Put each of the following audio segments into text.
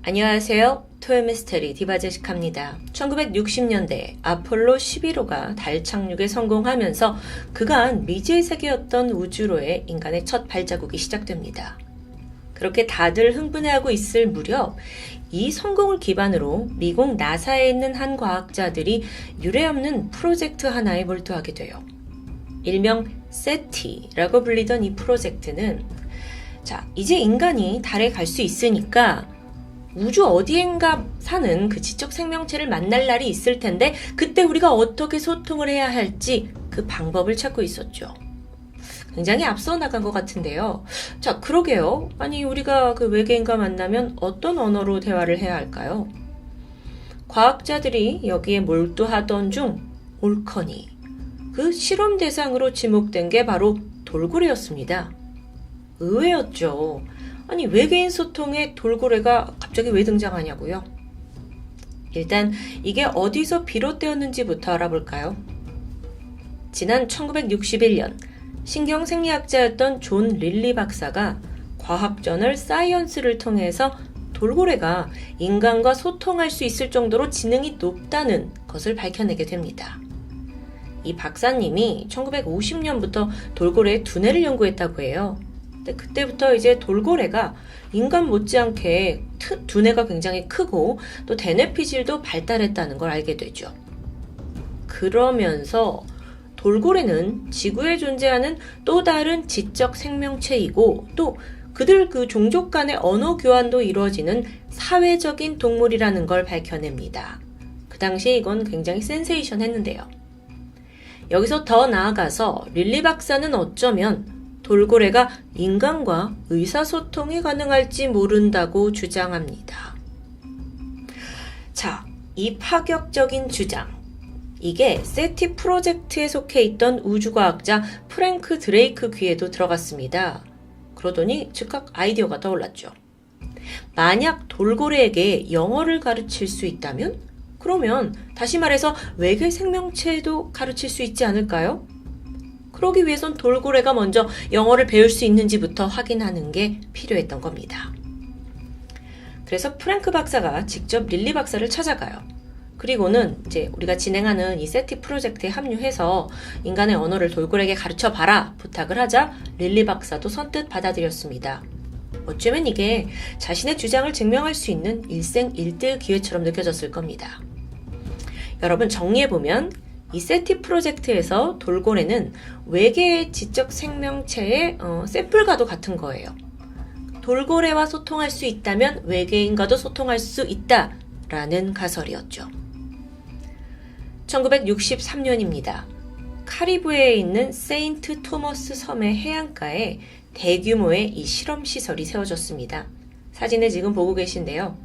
안녕하세요. 토요미스테리 디바제시카입니다. 1960년대 아폴로 11호가 달 착륙에 성공하면서 그간 미지의 세계였던 우주로의 인간의 첫 발자국이 시작됩니다. 그렇게 다들 흥분해하고 있을 무렵 이 성공을 기반으로 미국 나사에 있는 한 과학자들이 유례없는 프로젝트 하나에 몰두하게 돼요. 일명 세티라고 불리던 이 프로젝트는 이제 인간이 달에 갈 수 있으니까 우주 어디엔가 사는 그 지적 생명체를 만날 날이 있을 텐데 그때 우리가 어떻게 소통을 해야 할지 그 방법을 찾고 있었죠. 굉장히 앞서 나간 것 같은데요. 그러게요. 아니 우리가 그 외계인과 만나면 어떤 언어로 대화를 해야 할까요? 과학자들이 여기에 몰두하던 중 올커니, 그 실험 대상으로 지목된 게 바로 돌고래였습니다. 의외였죠. 아니 외계인 소통에 돌고래가 갑자기 왜 등장하냐고요? 일단 이게 어디서 비롯되었는지부터 알아볼까요? 지난 1961년 신경생리학자였던 존 릴리 박사가 과학저널 사이언스를 통해서 돌고래가 인간과 소통할 수 있을 정도로 지능이 높다는 것을 밝혀내게 됩니다. 이 박사님이 1950년부터 돌고래의 두뇌를 연구했다고 해요. 근데 그때부터 이제 돌고래가 인간 못지않게 두뇌가 굉장히 크고 또 대뇌피질도 발달했다는 걸 알게 되죠. 그러면서 돌고래는 지구에 존재하는 또 다른 지적 생명체이고 또 그들 그 종족 간의 언어 교환도 이루어지는 사회적인 동물이라는 걸 밝혀냅니다. 그 당시에 이건 굉장히 센세이션했는데요. 여기서 더 나아가서 릴리 박사는 어쩌면 돌고래가 인간과 의사소통이 가능할지 모른다고 주장합니다. 이 파격적인 주장. 이게 세티 프로젝트에 속해 있던 우주과학자 프랭크 드레이크 귀에도 들어갔습니다. 그러더니 즉각 아이디어가 떠올랐죠. 만약 돌고래에게 영어를 가르칠 수 있다면? 그러면 다시 말해서 외계 생명체도 가르칠 수 있지 않을까요? 그러기 위해선 돌고래가 먼저 영어를 배울 수 있는지부터 확인하는 게 필요했던 겁니다. 그래서 프랭크 박사가 직접 릴리 박사를 찾아가요. 그리고는 이제 우리가 진행하는 이 세티 프로젝트에 합류해서 인간의 언어를 돌고래에게 가르쳐봐라 부탁을 하자 릴리 박사도 선뜻 받아들였습니다. 어쩌면 이게 자신의 주장을 증명할 수 있는 일생일대의 기회처럼 느껴졌을 겁니다. 여러분 정리해보면 이 세티 프로젝트에서 돌고래는 외계의 지적 생명체의 샘플과도 같은 거예요. 돌고래와 소통할 수 있다면 외계인과도 소통할 수 있다라는 가설이었죠. 1963년입니다. 카리브해에 있는 세인트 토머스 섬의 해안가에 대규모의 이 실험시설이 세워졌습니다. 사진에 지금 보고 계신데요.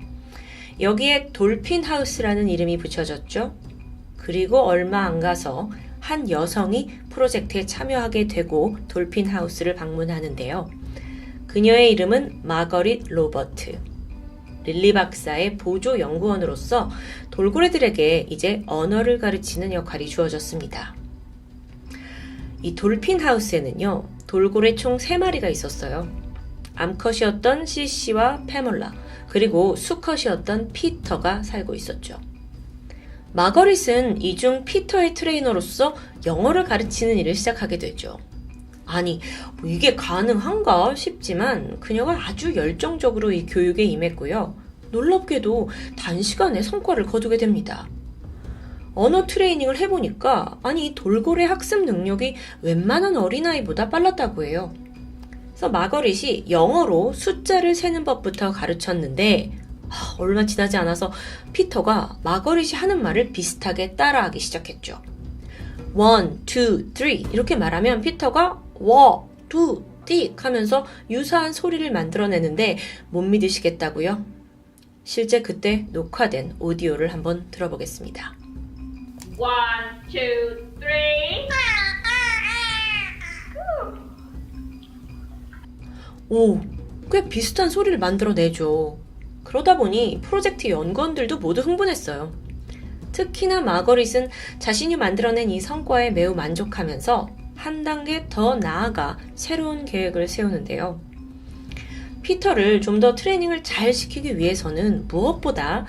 여기에 돌핀 하우스라는 이름이 붙여졌죠. 그리고 얼마 안 가서 한 여성이 프로젝트에 참여하게 되고 돌핀 하우스를 방문하는데요. 그녀의 이름은 마거릿 로버트. 릴리 박사의 보조 연구원으로서 돌고래들에게 이제 언어를 가르치는 역할이 주어졌습니다. 이 돌핀 하우스에는요, 돌고래 총 3마리가 있었어요. 암컷이었던 시시와 페몰라, 그리고 수컷이었던 피터가 살고 있었죠. 마거릿은 이중 피터의 트레이너로서 영어를 가르치는 일을 시작하게 되죠. 아니, 이게 가능한가 싶지만 그녀가 아주 열정적으로 이 교육에 임했고요. 놀랍게도 단시간에 성과를 거두게 됩니다. 언어 트레이닝을 해보니까 이 돌고래 학습 능력이 웬만한 어린아이보다 빨랐다고 해요. 그래서 마거릿이 영어로 숫자를 세는 법부터 가르쳤는데 얼마 지나지 않아서 피터가 마거릿이 하는 말을 비슷하게 따라하기 시작했죠. 1, 2, 3 이렇게 말하면 피터가 워, 두, 띡 하면서 유사한 소리를 만들어내는데 못 믿으시겠다고요? 실제 그때 녹화된 오디오를 한번 들어보겠습니다. 1, 2, 3. 오, 꽤 비슷한 소리를 만들어내죠. 그러다 보니 프로젝트 연구원들도 모두 흥분했어요. 특히나 마거릿은 자신이 만들어낸 이 성과에 매우 만족하면서 한 단계 더 나아가 새로운 계획을 세우는데요. 피터를 좀 더 트레이닝을 잘 시키기 위해서는 무엇보다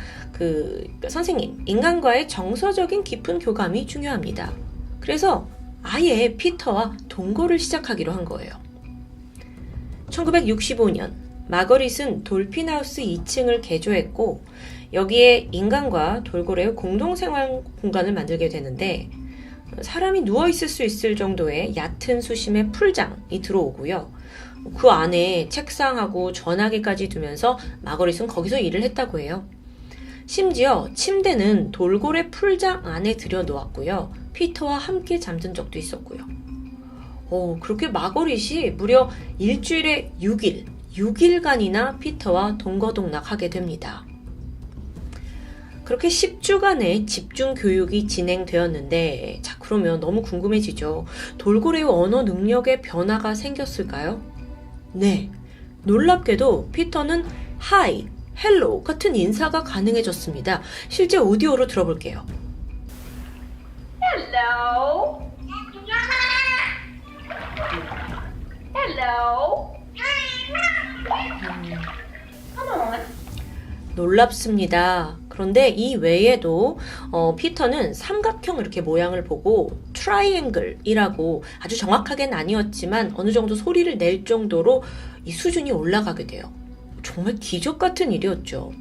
선생님, 인간과의 정서적인 깊은 교감이 중요합니다. 그래서 아예 피터와 동거를 시작하기로 한 거예요. 1965년 마거릿은 돌핀하우스 2층을 개조했고 여기에 인간과 돌고래의 공동생활 공간을 만들게 되는데 사람이 누워있을 수 있을 정도의 얕은 수심의 풀장이 들어오고요. 그 안에 책상하고 전화기까지 두면서 마거릿은 거기서 일을 했다고 해요. 심지어 침대는 돌고래 풀장 안에 들여놓았고요. 피터와 함께 잠든 적도 있었고요. 그렇게 마거릿이 무려 일주일에 6일간이나 피터와 동거동락하게 됩니다. 그렇게 10주간의 집중 교육이 진행되었는데, 자, 그러면 너무 궁금해지죠. 돌고래의 언어 능력에 변화가 생겼을까요? 네. 놀랍게도 피터는 하이, 헬로 같은 인사가 가능해졌습니다. 실제 오디오로 들어볼게요. Hello. Hello. Come on. 놀랍습니다. 그런데 이 외에도 피터는 삼각형 이렇게 모양을 보고 트라이앵글이라고 아주 정확하게는 아니었지만 어느 정도 소리를 낼 정도로 이 수준이 올라가게 돼요. 정말 기적 같은 일이었죠.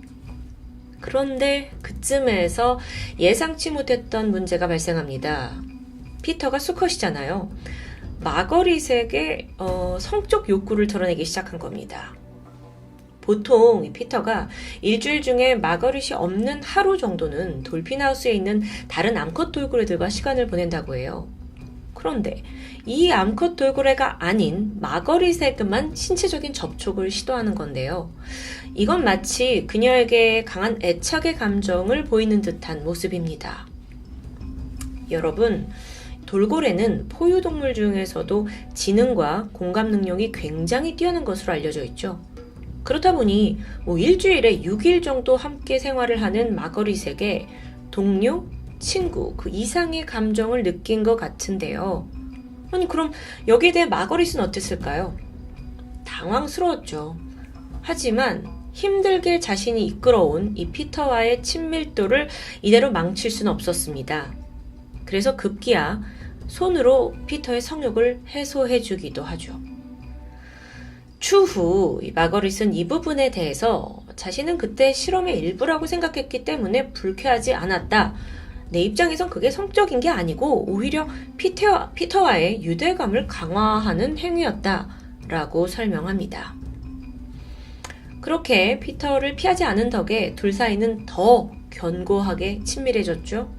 그런데 그쯤에서 예상치 못했던 문제가 발생합니다. 피터가 수컷이잖아요. 마거릿에게 성적 욕구를 드러내기 시작한 겁니다. 보통 이 피터가 일주일 중에 마거릿이 없는 하루 정도는 돌핀하우스에 있는 다른 암컷 돌고래들과 시간을 보낸다고 해요. 그런데 이 암컷 돌고래가 아닌 마거릿에게만 신체적인 접촉을 시도하는 건데요. 이건 마치 그녀에게 강한 애착의 감정을 보이는 듯한 모습입니다. 여러분, 돌고래는 포유동물 중에서도 지능과 공감 능력이 굉장히 뛰어난 것으로 알려져 있죠. 그렇다 보니 일주일에 6일 정도 함께 생활을 하는 마거릿에게 동료, 친구, 그 이상의 감정을 느낀 것 같은데요. 아니, 그럼 여기에 대해 마거릿은 어땠을까요? 당황스러웠죠. 하지만 힘들게 자신이 이끌어온 이 피터와의 친밀도를 이대로 망칠 수는 없었습니다. 그래서 급기야 손으로 피터의 성욕을 해소해주기도 하죠. 추후 마거릿은 이 부분에 대해서 자신은 그때 실험의 일부라고 생각했기 때문에 불쾌하지 않았다. 내 입장에선 그게 성적인 게 아니고 오히려 피터와의 유대감을 강화하는 행위였다 라고 설명합니다. 그렇게 피터를 피하지 않은 덕에 둘 사이는 더 견고하게 친밀해졌죠.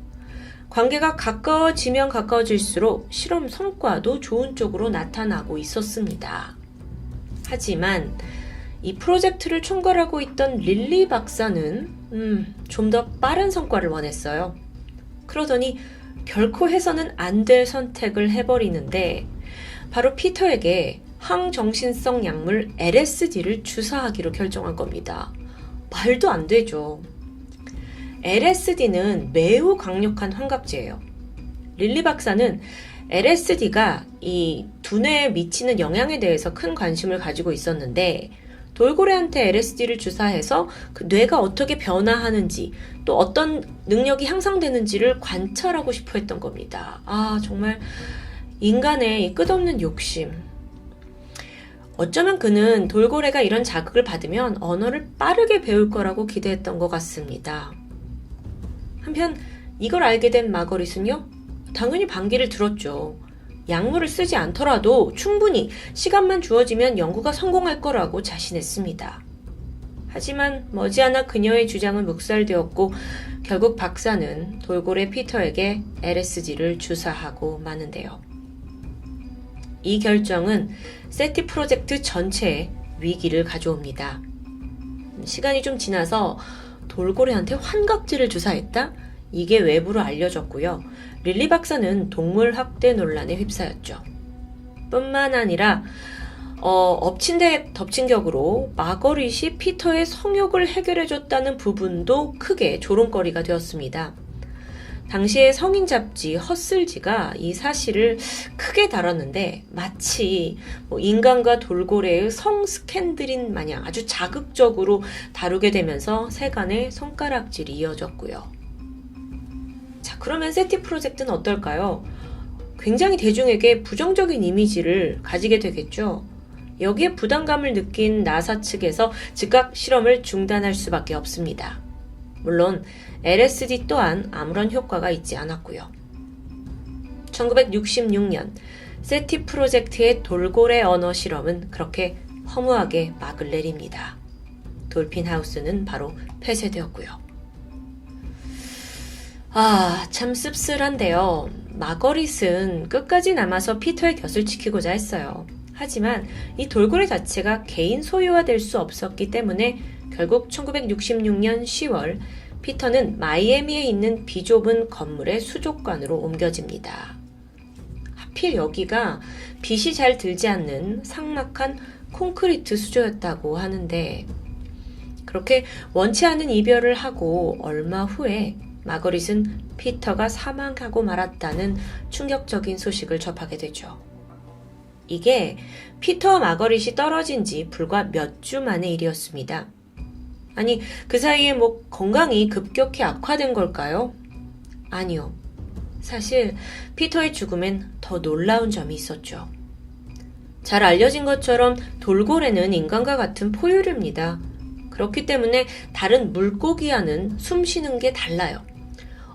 관계가 가까워지면 가까워질수록 실험 성과도 좋은 쪽으로 나타나고 있었습니다. 하지만 이 프로젝트를 총괄하고 있던 릴리 박사는 좀 더 빠른 성과를 원했어요. 그러더니 결코 해서는 안 될 선택을 해버리는데 바로 피터에게 항정신성 약물 LSD를 주사하기로 결정한 겁니다. 말도 안 되죠. LSD는 매우 강력한 환각제예요. 릴리 박사는 LSD가 이 두뇌에 미치는 영향에 대해서 큰 관심을 가지고 있었는데 돌고래한테 LSD를 주사해서 그 뇌가 어떻게 변화하는지 또 어떤 능력이 향상되는지를 관찰하고 싶어 했던 겁니다. 정말 인간의 이 끝없는 욕심. 어쩌면 그는 돌고래가 이런 자극을 받으면 언어를 빠르게 배울 거라고 기대했던 것 같습니다. 한편 이걸 알게 된 마거릿은요, 당연히 반기를 들었죠. 약물을 쓰지 않더라도 충분히 시간만 주어지면 연구가 성공할 거라고 자신했습니다. 하지만 머지않아 그녀의 주장은 묵살되었고 결국 박사는 돌고래 피터에게 LSD를 주사하고 마는데요. 이 결정은 세티 프로젝트 전체에 위기를 가져옵니다. 시간이 좀 지나서 돌고래한테 환각제를 주사했다? 이게 외부로 알려졌고요. 릴리 박사는 동물 학대 논란에 휩싸였죠. 뿐만 아니라 엎친 데 덮친 격으로 마거릿이 피터의 성욕을 해결해줬다는 부분도 크게 조롱거리가 되었습니다. 당시의 성인 잡지 허슬지가 이 사실을 크게 다뤘는데 마치 인간과 돌고래의 성 스캔들인 마냥 아주 자극적으로 다루게 되면서 세간의 손가락질이 이어졌고요. 자, 그러면 세티 프로젝트는 어떨까요? 굉장히 대중에게 부정적인 이미지를 가지게 되겠죠. 여기에 부담감을 느낀 나사 측에서 즉각 실험을 중단할 수밖에 없습니다. 물론 LSD 또한 아무런 효과가 있지 않았고요. 1966년 세티 프로젝트의 돌고래 언어 실험은 그렇게 허무하게 막을 내립니다. 돌핀 하우스는 바로 폐쇄되었고요. 참 씁쓸한데요. 마거릿은 끝까지 남아서 피터의 곁을 지키고자 했어요. 하지만 이 돌고래 자체가 개인 소유화될 수 없었기 때문에 결국 1966년 10월 피터는 마이애미에 있는 비좁은 건물의 수족관으로 옮겨집니다. 하필 여기가 빛이 잘 들지 않는 삭막한 콘크리트 수조였다고 하는데 그렇게 원치 않은 이별을 하고 얼마 후에 마거릿은 피터가 사망하고 말았다는 충격적인 소식을 접하게 되죠. 이게 피터와 마거릿이 떨어진 지 불과 몇 주 만의 일이었습니다. 아니, 그 사이에 건강이 급격히 악화된 걸까요? 아니요. 사실 피터의 죽음엔 더 놀라운 점이 있었죠. 잘 알려진 것처럼 돌고래는 인간과 같은 포유류입니다. 그렇기 때문에 다른 물고기와는 숨 쉬는 게 달라요.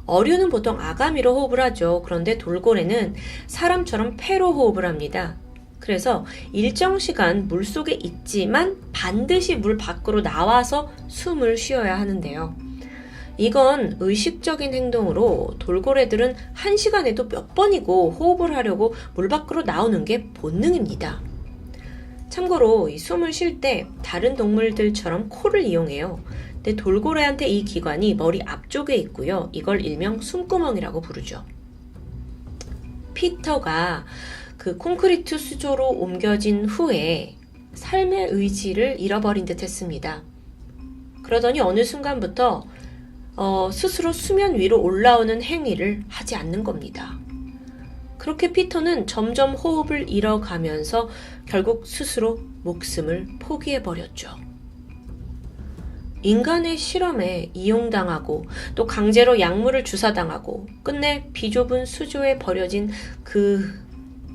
어류는 보통 아가미로 호흡을 하죠. 그런데 돌고래는 사람처럼 폐로 호흡을 합니다. 그래서 일정 시간 물속에 있지만 반드시 물 밖으로 나와서 숨을 쉬어야 하는데요. 이건 의식적인 행동으로 돌고래들은 1시간에도 몇 번이고 호흡을 하려고 물 밖으로 나오는 게 본능입니다. 참고로 이 숨을 쉴 때 다른 동물들처럼 코를 이용해요. 근데 돌고래한테 이 기관이 머리 앞쪽에 있고요. 이걸 일명 숨구멍이라고 부르죠. 피터가 그 콘크리트 수조로 옮겨진 후에 삶의 의지를 잃어버린 듯 했습니다. 그러더니 어느 순간부터 스스로 수면 위로 올라오는 행위를 하지 않는 겁니다. 그렇게 피터는 점점 호흡을 잃어가면서 결국 스스로 목숨을 포기해버렸죠. 인간의 실험에 이용당하고 또 강제로 약물을 주사당하고 끝내 비좁은 수조에 버려진 그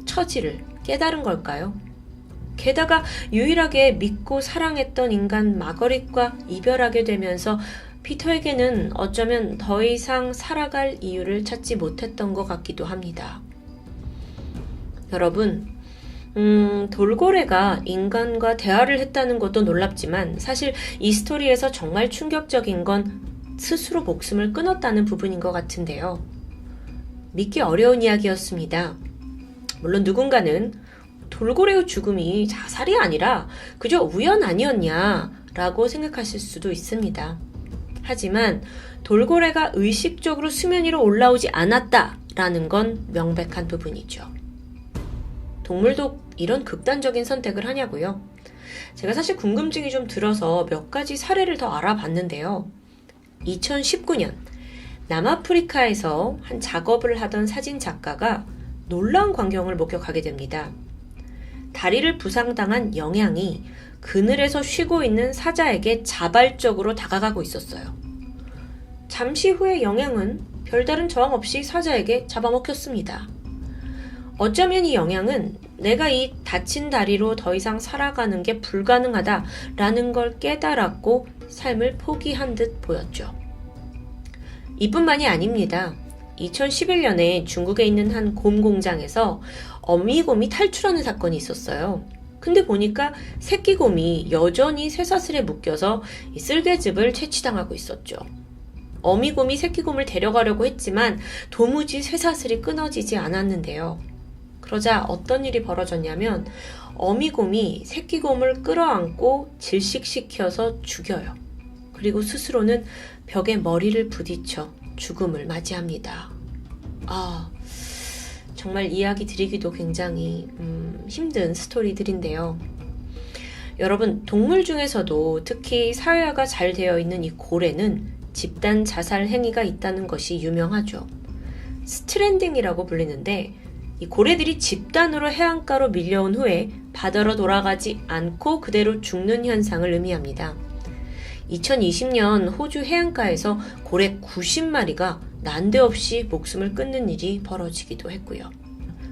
처지를 깨달은 걸까요? 게다가 유일하게 믿고 사랑했던 인간 마거릿과 이별하게 되면서 피터에게는 어쩌면 더 이상 살아갈 이유를 찾지 못했던 것 같기도 합니다. 여러분, 돌고래가 인간과 대화를 했다는 것도 놀랍지만 사실 이 스토리에서 정말 충격적인 건 스스로 목숨을 끊었다는 부분인 것 같은데요. 믿기 어려운 이야기였습니다. 물론 누군가는 돌고래의 죽음이 자살이 아니라 그저 우연 아니었냐라고 생각하실 수도 있습니다. 하지만 돌고래가 의식적으로 수면 위로 올라오지 않았다라는 건 명백한 부분이죠. 동물도 이런 극단적인 선택을 하냐고요? 제가 사실 궁금증이 좀 들어서 몇 가지 사례를 더 알아봤는데요. 2019년 남아프리카에서 한 작업을 하던 사진 작가가 놀라운 광경을 목격하게 됩니다. 다리를 부상당한 영양이 그늘에서 쉬고 있는 사자에게 자발적으로 다가가고 있었어요. 잠시 후에 영양은 별다른 저항 없이 사자에게 잡아먹혔습니다. 어쩌면 이 영양은 내가 이 다친 다리로 더 이상 살아가는 게 불가능하다라는 걸 깨달았고 삶을 포기한 듯 보였죠. 이뿐만이 아닙니다. 2011년에 중국에 있는 한 곰 공장에서 어미곰이 탈출하는 사건이 있었어요. 근데 보니까 새끼곰이 여전히 쇠사슬에 묶여서 이 쓸개즙을 채취당하고 있었죠. 어미곰이 새끼곰을 데려가려고 했지만 도무지 쇠사슬이 끊어지지 않았는데요. 그러자 어떤 일이 벌어졌냐면 어미곰이 새끼곰을 끌어안고 질식시켜서 죽여요. 그리고 스스로는 벽에 머리를 부딪혀 죽음을 맞이합니다. 정말 이야기 드리기도 굉장히 힘든 스토리들인데요. 여러분, 동물 중에서도 특히 사회화가 잘 되어 있는 이 고래는 집단 자살 행위가 있다는 것이 유명하죠. 스트랜딩이라고 불리는데 이 고래들이 집단으로 해안가로 밀려온 후에 바다로 돌아가지 않고 그대로 죽는 현상을 의미합니다. 2020년 호주 해안가에서 고래 90마리가 난데없이 목숨을 끊는 일이 벌어지기도 했고요.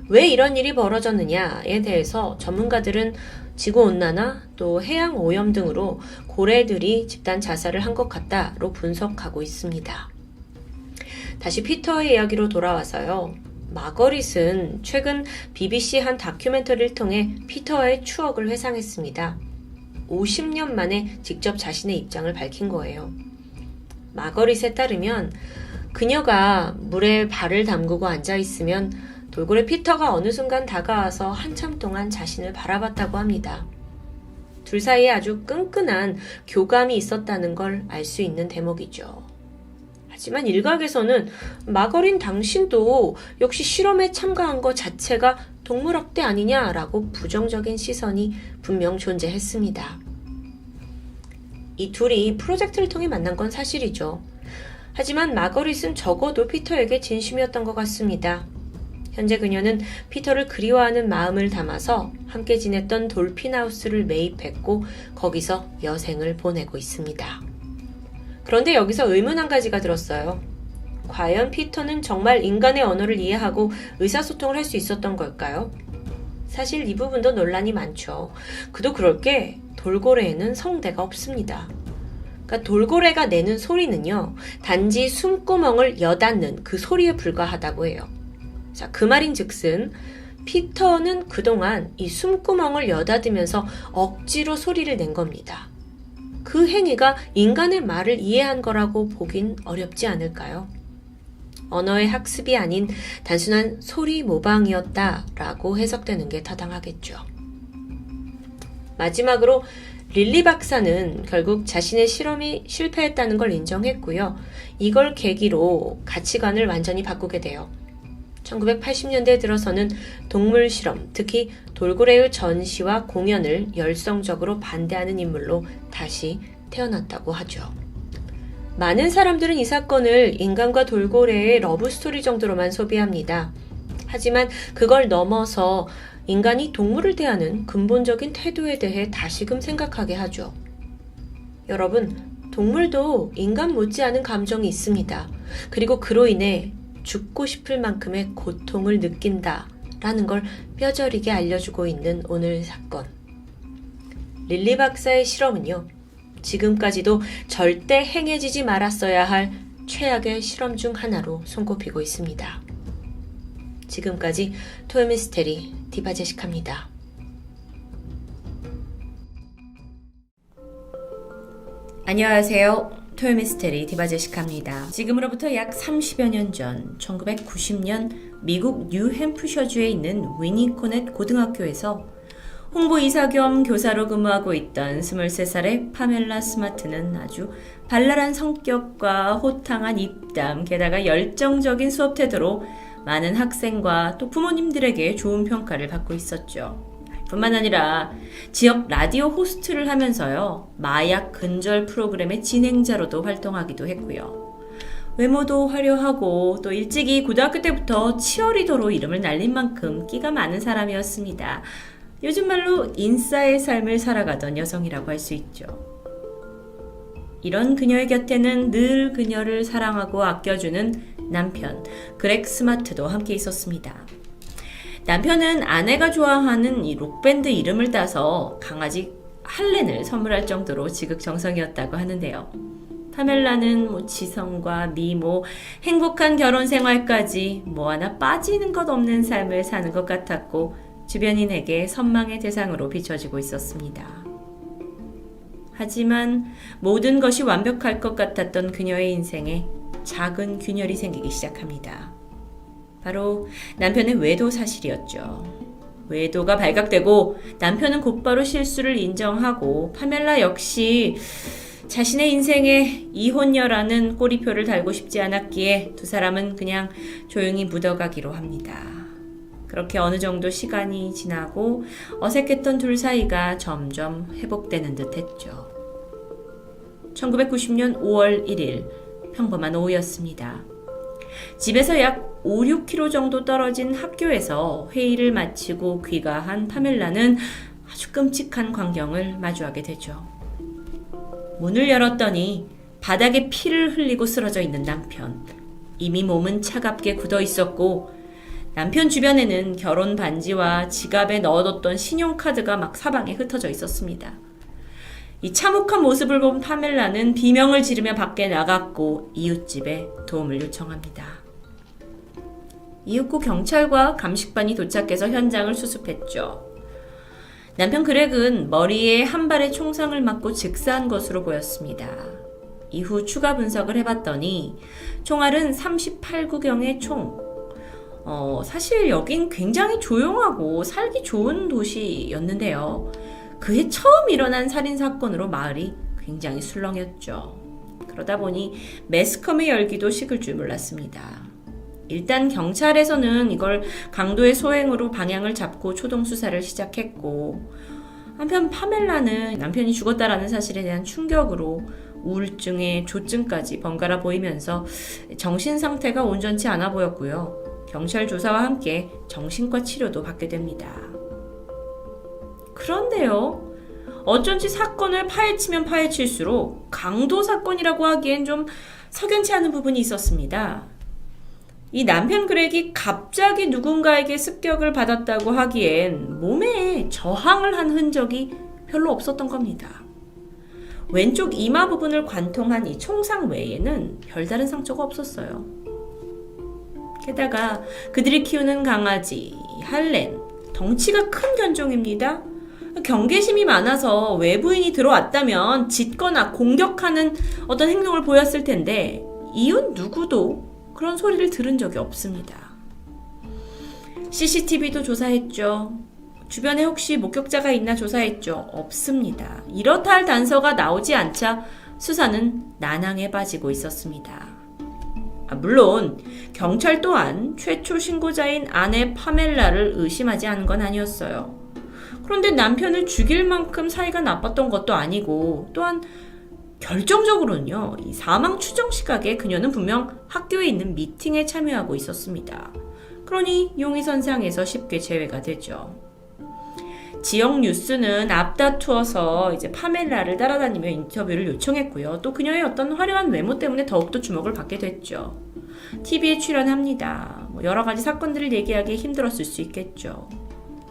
왜 이런 일이 벌어졌느냐에 대해서 전문가들은 지구온난화 또 해양 오염 등으로 고래들이 집단 자살을 한 것 같다로 분석하고 있습니다. 다시 피터의 이야기로 돌아와서요. 마거릿은 최근 BBC 한 다큐멘터리를 통해 피터와의 추억을 회상했습니다. 50년 만에 직접 자신의 입장을 밝힌 거예요. 마거릿에 따르면 그녀가 물에 발을 담그고 앉아있으면 돌고래 피터가 어느 순간 다가와서 한참 동안 자신을 바라봤다고 합니다. 둘 사이에 아주 끈끈한 교감이 있었다는 걸 알 수 있는 대목이죠. 하지만 일각에서는 마거린 당신도 역시 실험에 참가한 것 자체가 동물학대 아니냐라고 부정적인 시선이 분명 존재했습니다. 이 둘이 프로젝트를 통해 만난 건 사실이죠. 하지만 마거릿은 적어도 피터에게 진심이었던 것 같습니다. 현재 그녀는 피터를 그리워하는 마음을 담아서 함께 지냈던 돌핀하우스를 매입했고 거기서 여생을 보내고 있습니다. 그런데 여기서 의문 한 가지가 들었어요. 과연 피터는 정말 인간의 언어를 이해하고 의사소통을 할 수 있었던 걸까요? 사실 이 부분도 논란이 많죠. 그도 그럴 게 돌고래에는 성대가 없습니다. 그러니까 돌고래가 내는 소리는요, 단지 숨구멍을 여닫는 그 소리에 불과하다고 해요. 자, 그 말인 즉슨 피터는 그동안 이 숨구멍을 여닫으면서 억지로 소리를 낸 겁니다. 그 행위가 인간의 말을 이해한 거라고 보긴 어렵지 않을까요? 언어의 학습이 아닌 단순한 소리 모방이었다라고 해석되는 게 타당하겠죠. 마지막으로 릴리 박사는 결국 자신의 실험이 실패했다는 걸 인정했고요. 이걸 계기로 가치관을 완전히 바꾸게 돼요. 1980년대에 들어서는 동물 실험, 특히 돌고래의 전시와 공연을 열성적으로 반대하는 인물로 다시 태어났다고 하죠. 많은 사람들은 이 사건을 인간과 돌고래의 러브스토리 정도로만 소비합니다. 하지만 그걸 넘어서 인간이 동물을 대하는 근본적인 태도에 대해 다시금 생각하게 하죠. 여러분, 동물도 인간 못지않은 감정이 있습니다. 그리고 그로 인해 죽고 싶을 만큼의 고통을 느낀다라는 걸 뼈저리게 알려주고 있는 오늘 사건. 릴리 박사의 실험은요, 지금까지도 절대 행해지지 말았어야 할 최악의 실험 중 하나로 손꼽히고 있습니다. 지금까지 토요미스테리 디바제시카입니다. 안녕하세요. 토요미스테리 디바제시카입니다. 지금으로부터 약 30여 년 전 1990년 미국 뉴햄프셔주에 있는 위니코넷 고등학교에서 홍보이사 겸 교사로 근무하고 있던 23살의 파멜라 스마트는 아주 발랄한 성격과 호탕한 입담, 게다가 열정적인 수업 태도로 많은 학생과 또 부모님들에게 좋은 평가를 받고 있었죠. 뿐만 아니라 지역 라디오 호스트를 하면서요, 마약 근절 프로그램의 진행자로도 활동하기도 했고요. 외모도 화려하고 또 일찍이 고등학교 때부터 치어리더로 이름을 날린 만큼 끼가 많은 사람이었습니다. 요즘 말로 인싸의 삶을 살아가던 여성이라고 할 수 있죠. 이런 그녀의 곁에는 늘 그녀를 사랑하고 아껴주는 남편 그렉 스마트도 함께 있었습니다. 남편은 아내가 좋아하는 이 록밴드 이름을 따서 강아지 할렌을 선물할 정도로 지극정성이었다고 하는데요. 파멜라는 지성과 미모, 행복한 결혼 생활까지 뭐 하나 빠지는 것 없는 삶을 사는 것 같았고 주변인에게 선망의 대상으로 비춰지고 있었습니다. 하지만 모든 것이 완벽할 것 같았던 그녀의 인생에 작은 균열이 생기기 시작합니다. 바로 남편의 외도 사실이었죠. 외도가 발각되고 남편은 곧바로 실수를 인정하고 파멜라 역시 자신의 인생에 이혼녀라는 꼬리표를 달고 싶지 않았기에 두 사람은 그냥 조용히 묻어가기로 합니다. 그렇게 어느 정도 시간이 지나고 어색했던 둘 사이가 점점 회복되는 듯 했죠. 1990년 5월 1일 평범한 오후였습니다. 집에서 약 5, 6km 정도 떨어진 학교에서 회의를 마치고 귀가한 파멜라는 아주 끔찍한 광경을 마주하게 되죠. 문을 열었더니 바닥에 피를 흘리고 쓰러져 있는 남편. 이미 몸은 차갑게 굳어 있었고 남편 주변에는 결혼 반지와 지갑에 넣어뒀던 신용카드가 막 사방에 흩어져 있었습니다. 이 참혹한 모습을 본 파멜라는 비명을 지르며 밖에 나갔고 이웃집에 도움을 요청합니다. 이윽고 경찰과 감식반이 도착해서 현장을 수습했죠. 남편 그렉은 머리에 한 발의 총상을 맞고 즉사한 것으로 보였습니다. 이후 추가 분석을 해봤더니 총알은 38구경의 총. 사실 여긴 굉장히 조용하고 살기 좋은 도시였는데요. 그해 처음 일어난 살인사건으로 마을이 굉장히 술렁였죠. 그러다 보니 매스컴의 열기도 식을 줄 몰랐습니다. 일단 경찰에서는 이걸 강도의 소행으로 방향을 잡고 초동 수사를 시작했고, 한편 파멜라는 남편이 죽었다라는 사실에 대한 충격으로 우울증에 조증까지 번갈아 보이면서 정신 상태가 온전치 않아 보였고요. 경찰 조사와 함께 정신과 치료도 받게 됩니다. 그런데요, 어쩐지 사건을 파헤치면 파헤칠수록 강도 사건이라고 하기엔 좀 석연치 않은 부분이 있었습니다. 이 남편 그렉이 갑자기 누군가에게 습격을 받았다고 하기엔 몸에 저항을 한 흔적이 별로 없었던 겁니다. 왼쪽 이마 부분을 관통한 이 총상 외에는 별다른 상처가 없었어요. 게다가 그들이 키우는 강아지 할렌, 덩치가 큰 견종입니다. 경계심이 많아서 외부인이 들어왔다면 짖거나 공격하는 어떤 행동을 보였을 텐데 이웃 누구도 그런 소리를 들은 적이 없습니다. CCTV도 조사했죠. 주변에 혹시 목격자가 있나 조사했죠. 없습니다. 이렇다 할 단서가 나오지 않자 수사는 난항에 빠지고 있었습니다. 물론 경찰 또한 최초 신고자인 아내 파멜라를 의심하지 않은 건 아니었어요. 그런데 남편을 죽일 만큼 사이가 나빴던 것도 아니고, 또한 결정적으로는요, 이 사망 추정 시각에 그녀는 분명 학교에 있는 미팅에 참여하고 있었습니다. 그러니 용의선상에서 쉽게 제외가 되죠. 지역 뉴스는 앞다투어서 이제 파멜라를 따라다니며 인터뷰를 요청했고요. 또 그녀의 어떤 화려한 외모 때문에 더욱더 주목을 받게 됐죠. TV에 출연합니다. 여러 가지 사건들을 얘기하기 힘들었을 수 있겠죠.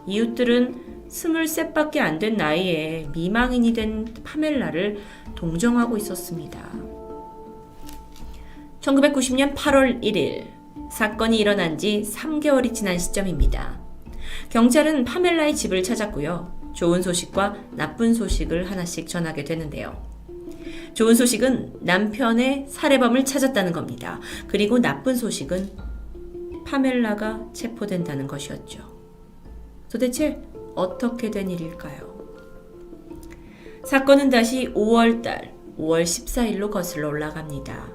이웃들은 23밖에 안 된 나이에 미망인이 된 파멜라를 동정하고 있었습니다. 1990년 8월 1일, 사건이 일어난 지 3개월이 지난 시점입니다. 경찰은 파멜라의 집을 찾았고요. 좋은 소식과 나쁜 소식을 하나씩 전하게 되는데요. 좋은 소식은 남편의 살해범을 찾았다는 겁니다. 그리고 나쁜 소식은 파멜라가 체포된다는 것이었죠. 도대체 어떻게 된 일일까요? 사건은 다시 5월 14일로 거슬러 올라갑니다.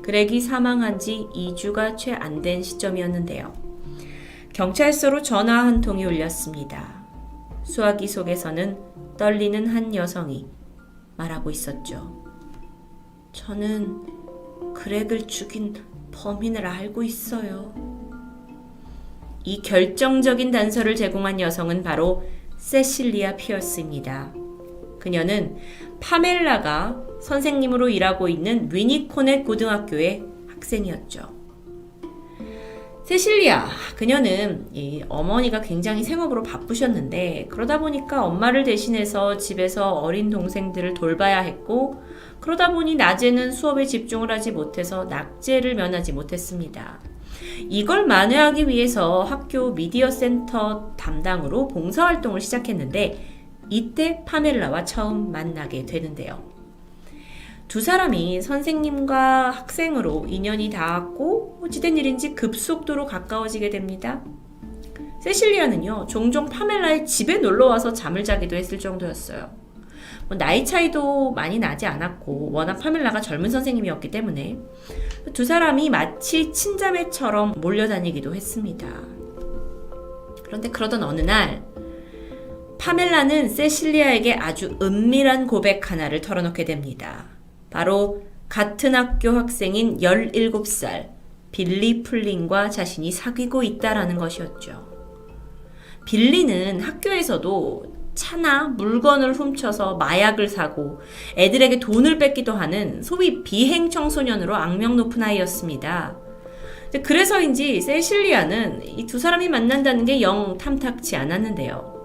그렉이 사망한 지 2주가 채 안 된 시점이었는데요. 경찰서로 전화 한 통이 울렸습니다. 수화기 속에서는 떨리는 한 여성이 말하고 있었죠. 저는 그렉을 죽인 범인을 알고 있어요. 이 결정적인 단서를 제공한 여성은 바로 세실리아 피어스입니다. 그녀는 파멜라가 선생님으로 일하고 있는 위니코넷 고등학교의 학생이었죠. 세실리아, 그녀는 이 어머니가 굉장히 생업으로 바쁘셨는데 그러다 보니까 엄마를 대신해서 집에서 어린 동생들을 돌봐야 했고, 그러다 보니 낮에는 수업에 집중을 하지 못해서 낙제를 면하지 못했습니다. 이걸 만회하기 위해서 학교 미디어 센터 담당으로 봉사활동을 시작했는데 이때 파멜라와 처음 만나게 되는데요. 두 사람이 선생님과 학생으로 인연이 닿았고 어찌된 일인지 급속도로 가까워지게 됩니다. 세실리아는요, 종종 파멜라의 집에 놀러와서 잠을 자기도 했을 정도였어요. 나이 차이도 많이 나지 않았고 워낙 파멜라가 젊은 선생님이었기 때문에 두 사람이 마치 친자매처럼 몰려다니기도 했습니다. 그런데 그러던 어느 날 파멜라는 세실리아에게 아주 은밀한 고백 하나를 털어놓게 됩니다. 바로 같은 학교 학생인 17살 빌리 플린과 자신이 사귀고 있다라는 것이었죠. 빌리는 학교에서도 차나 물건을 훔쳐서 마약을 사고 애들에게 돈을 뺏기도 하는 소위 비행 청소년으로 악명 높은 아이였습니다. 그래서인지 세실리아는 이 두 사람이 만난다는 게 영 탐탁치 않았는데요.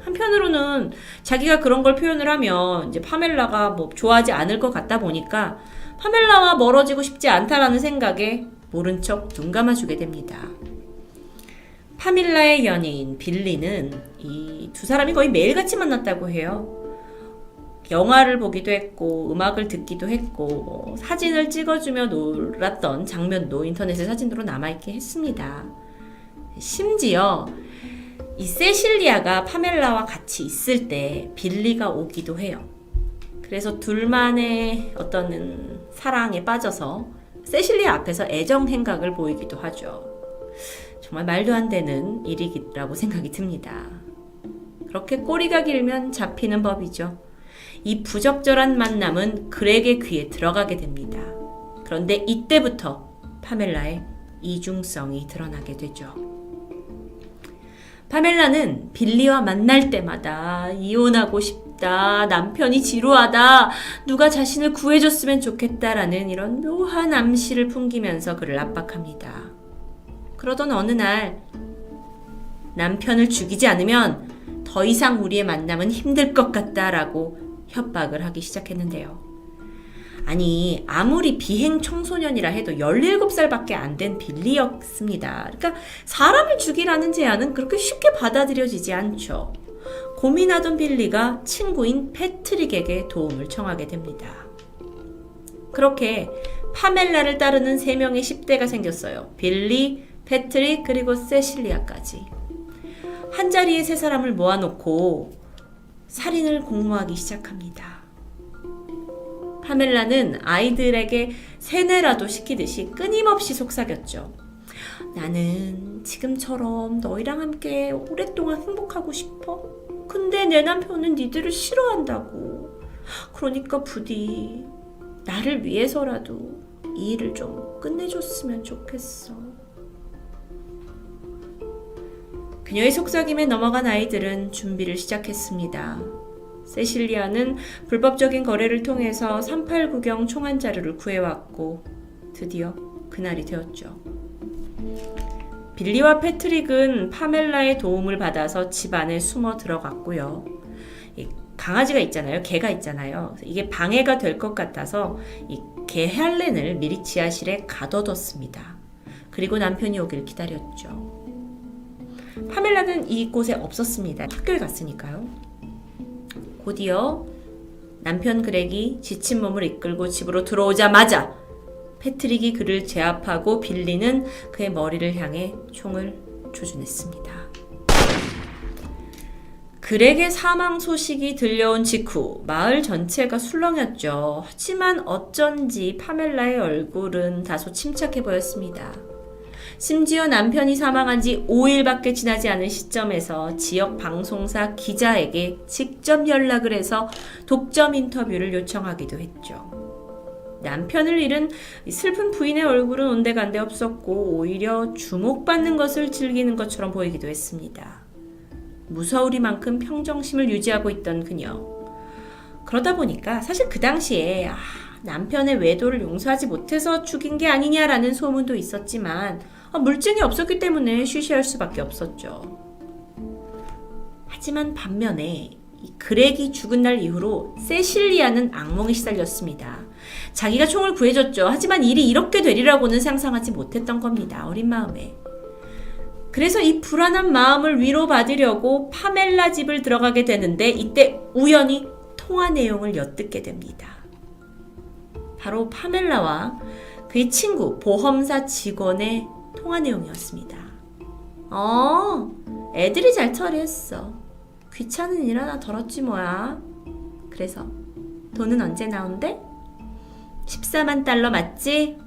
한편으로는 자기가 그런 걸 표현을 하면 이제 파멜라가 좋아하지 않을 것 같다 보니까 파멜라와 멀어지고 싶지 않다라는 생각에 모른 척 눈 감아주게 됩니다. 파밀라의 연인 빌리는 이 두 사람이 거의 매일같이 만났다고 해요. 영화를 보기도 했고 음악을 듣기도 했고 사진을 찍어주며 놀았던 장면도 인터넷에 사진으로 남아있게 했습니다. 심지어 이 세실리아가 파멜라와 같이 있을 때 빌리가 오기도 해요. 그래서 둘만의 어떤 사랑에 빠져서 세실리아 앞에서 애정 행각을 보이기도 하죠. 정말 말도 안 되는 일이라고 생각이 듭니다. 그렇게 꼬리가 길면 잡히는 법이죠. 이 부적절한 만남은 그렉의 귀에 들어가게 됩니다. 그런데 이때부터 파멜라의 이중성이 드러나게 되죠. 파멜라는 빌리와 만날 때마다 이혼하고 싶다, 남편이 지루하다, 누가 자신을 구해줬으면 좋겠다라는 이런 묘한 암시를 풍기면서 그를 압박합니다. 그러던 어느 날 남편을 죽이지 않으면 더 이상 우리의 만남은 힘들 것 같다라고 협박을 하기 시작했는데요. 아니 아무리 비행 청소년이라 해도 17살밖에 안 된 빌리였습니다. 그러니까 사람을 죽이라는 제안은 그렇게 쉽게 받아들여지지 않죠. 고민하던 빌리가 친구인 패트릭에게 도움을 청하게 됩니다. 그렇게 파멜라를 따르는 3명의 10대가 생겼어요. 빌리, 패트릭, 그리고 세실리아까지. 한자리에 3사람을 모아놓고 살인을 공모하기 시작합니다. 파멜라는 아이들에게 세뇌라도 시키듯이 끊임없이 속삭였죠. 나는 지금처럼 너희랑 함께 오랫동안 행복하고 싶어. 근데 내 남편은 니들을 싫어한다고. 그러니까 부디 나를 위해서라도 이 일을 좀 끝내줬으면 좋겠어. 그녀의 속삭임에 넘어간 아이들은 준비를 시작했습니다. 세실리아는 불법적인 거래를 통해서 389경 총알 자루를 구해왔고 드디어 그날이 되었죠. 빌리와 패트릭은 파멜라의 도움을 받아서 집 안에 숨어 들어갔고요. 이 강아지가 있잖아요. 개가 있잖아요. 이게 방해가 될 것 같아서 이 개 헬렌을 미리 지하실에 가둬뒀습니다. 그리고 남편이 오길 기다렸죠. 파멜라는 이곳에 없었습니다. 학교에 갔으니까요. 곧이어 남편 그렉이 지친 몸을 이끌고 집으로 들어오자마자 패트릭이 그를 제압하고 빌리는 그의 머리를 향해 총을 조준했습니다. 그렉의 사망 소식이 들려온 직후 마을 전체가 술렁였죠. 하지만 어쩐지 파멜라의 얼굴은 다소 침착해 보였습니다. 심지어 남편이 사망한 지 5일밖에 지나지 않은 시점에서 지역 방송사 기자에게 직접 연락을 해서 독점 인터뷰를 요청하기도 했죠. 남편을 잃은 슬픈 부인의 얼굴은 온데간데 없었고 오히려 주목받는 것을 즐기는 것처럼 보이기도 했습니다. 무서우리만큼 평정심을 유지하고 있던 그녀. 그러다 보니까 사실 그 당시에 남편의 외도를 용서하지 못해서 죽인 게 아니냐라는 소문도 있었지만 물증이 없었기 때문에 쉬쉬할 수밖에 없었죠. 하지만 반면에 이 그렉이 죽은 날 이후로 세실리아는 악몽에 시달렸습니다. 자기가 총을 구해줬죠. 하지만 일이 이렇게 되리라고는 상상하지 못했던 겁니다. 어린 마음에. 그래서 이 불안한 마음을 위로받으려고 파멜라 집을 들어가게 되는데 이때 우연히 통화 내용을 엿듣게 됩니다. 바로 파멜라와 그의 친구 보험사 직원의 통화 내용이었습니다. 애들이 잘 처리했어. 귀찮은 일 하나 덜었지 뭐야. 그래서 돈은 언제 나온대? 14만 달러 맞지?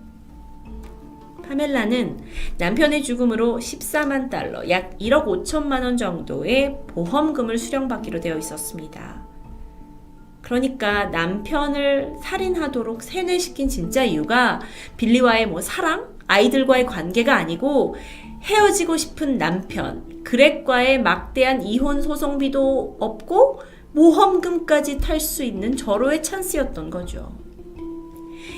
파멜라는 남편의 죽음으로 14만 달러, 약 1억 5천만 원 정도의 보험금을 수령받기로 되어 있었습니다. 그러니까 남편을 살인하도록 세뇌시킨 진짜 이유가 빌리와의 사랑? 아이들과의 관계가 아니고 헤어지고 싶은 남편, 그렉과의 막대한 이혼 소송비도 없고 모험금까지 탈 수 있는 절호의 찬스였던 거죠.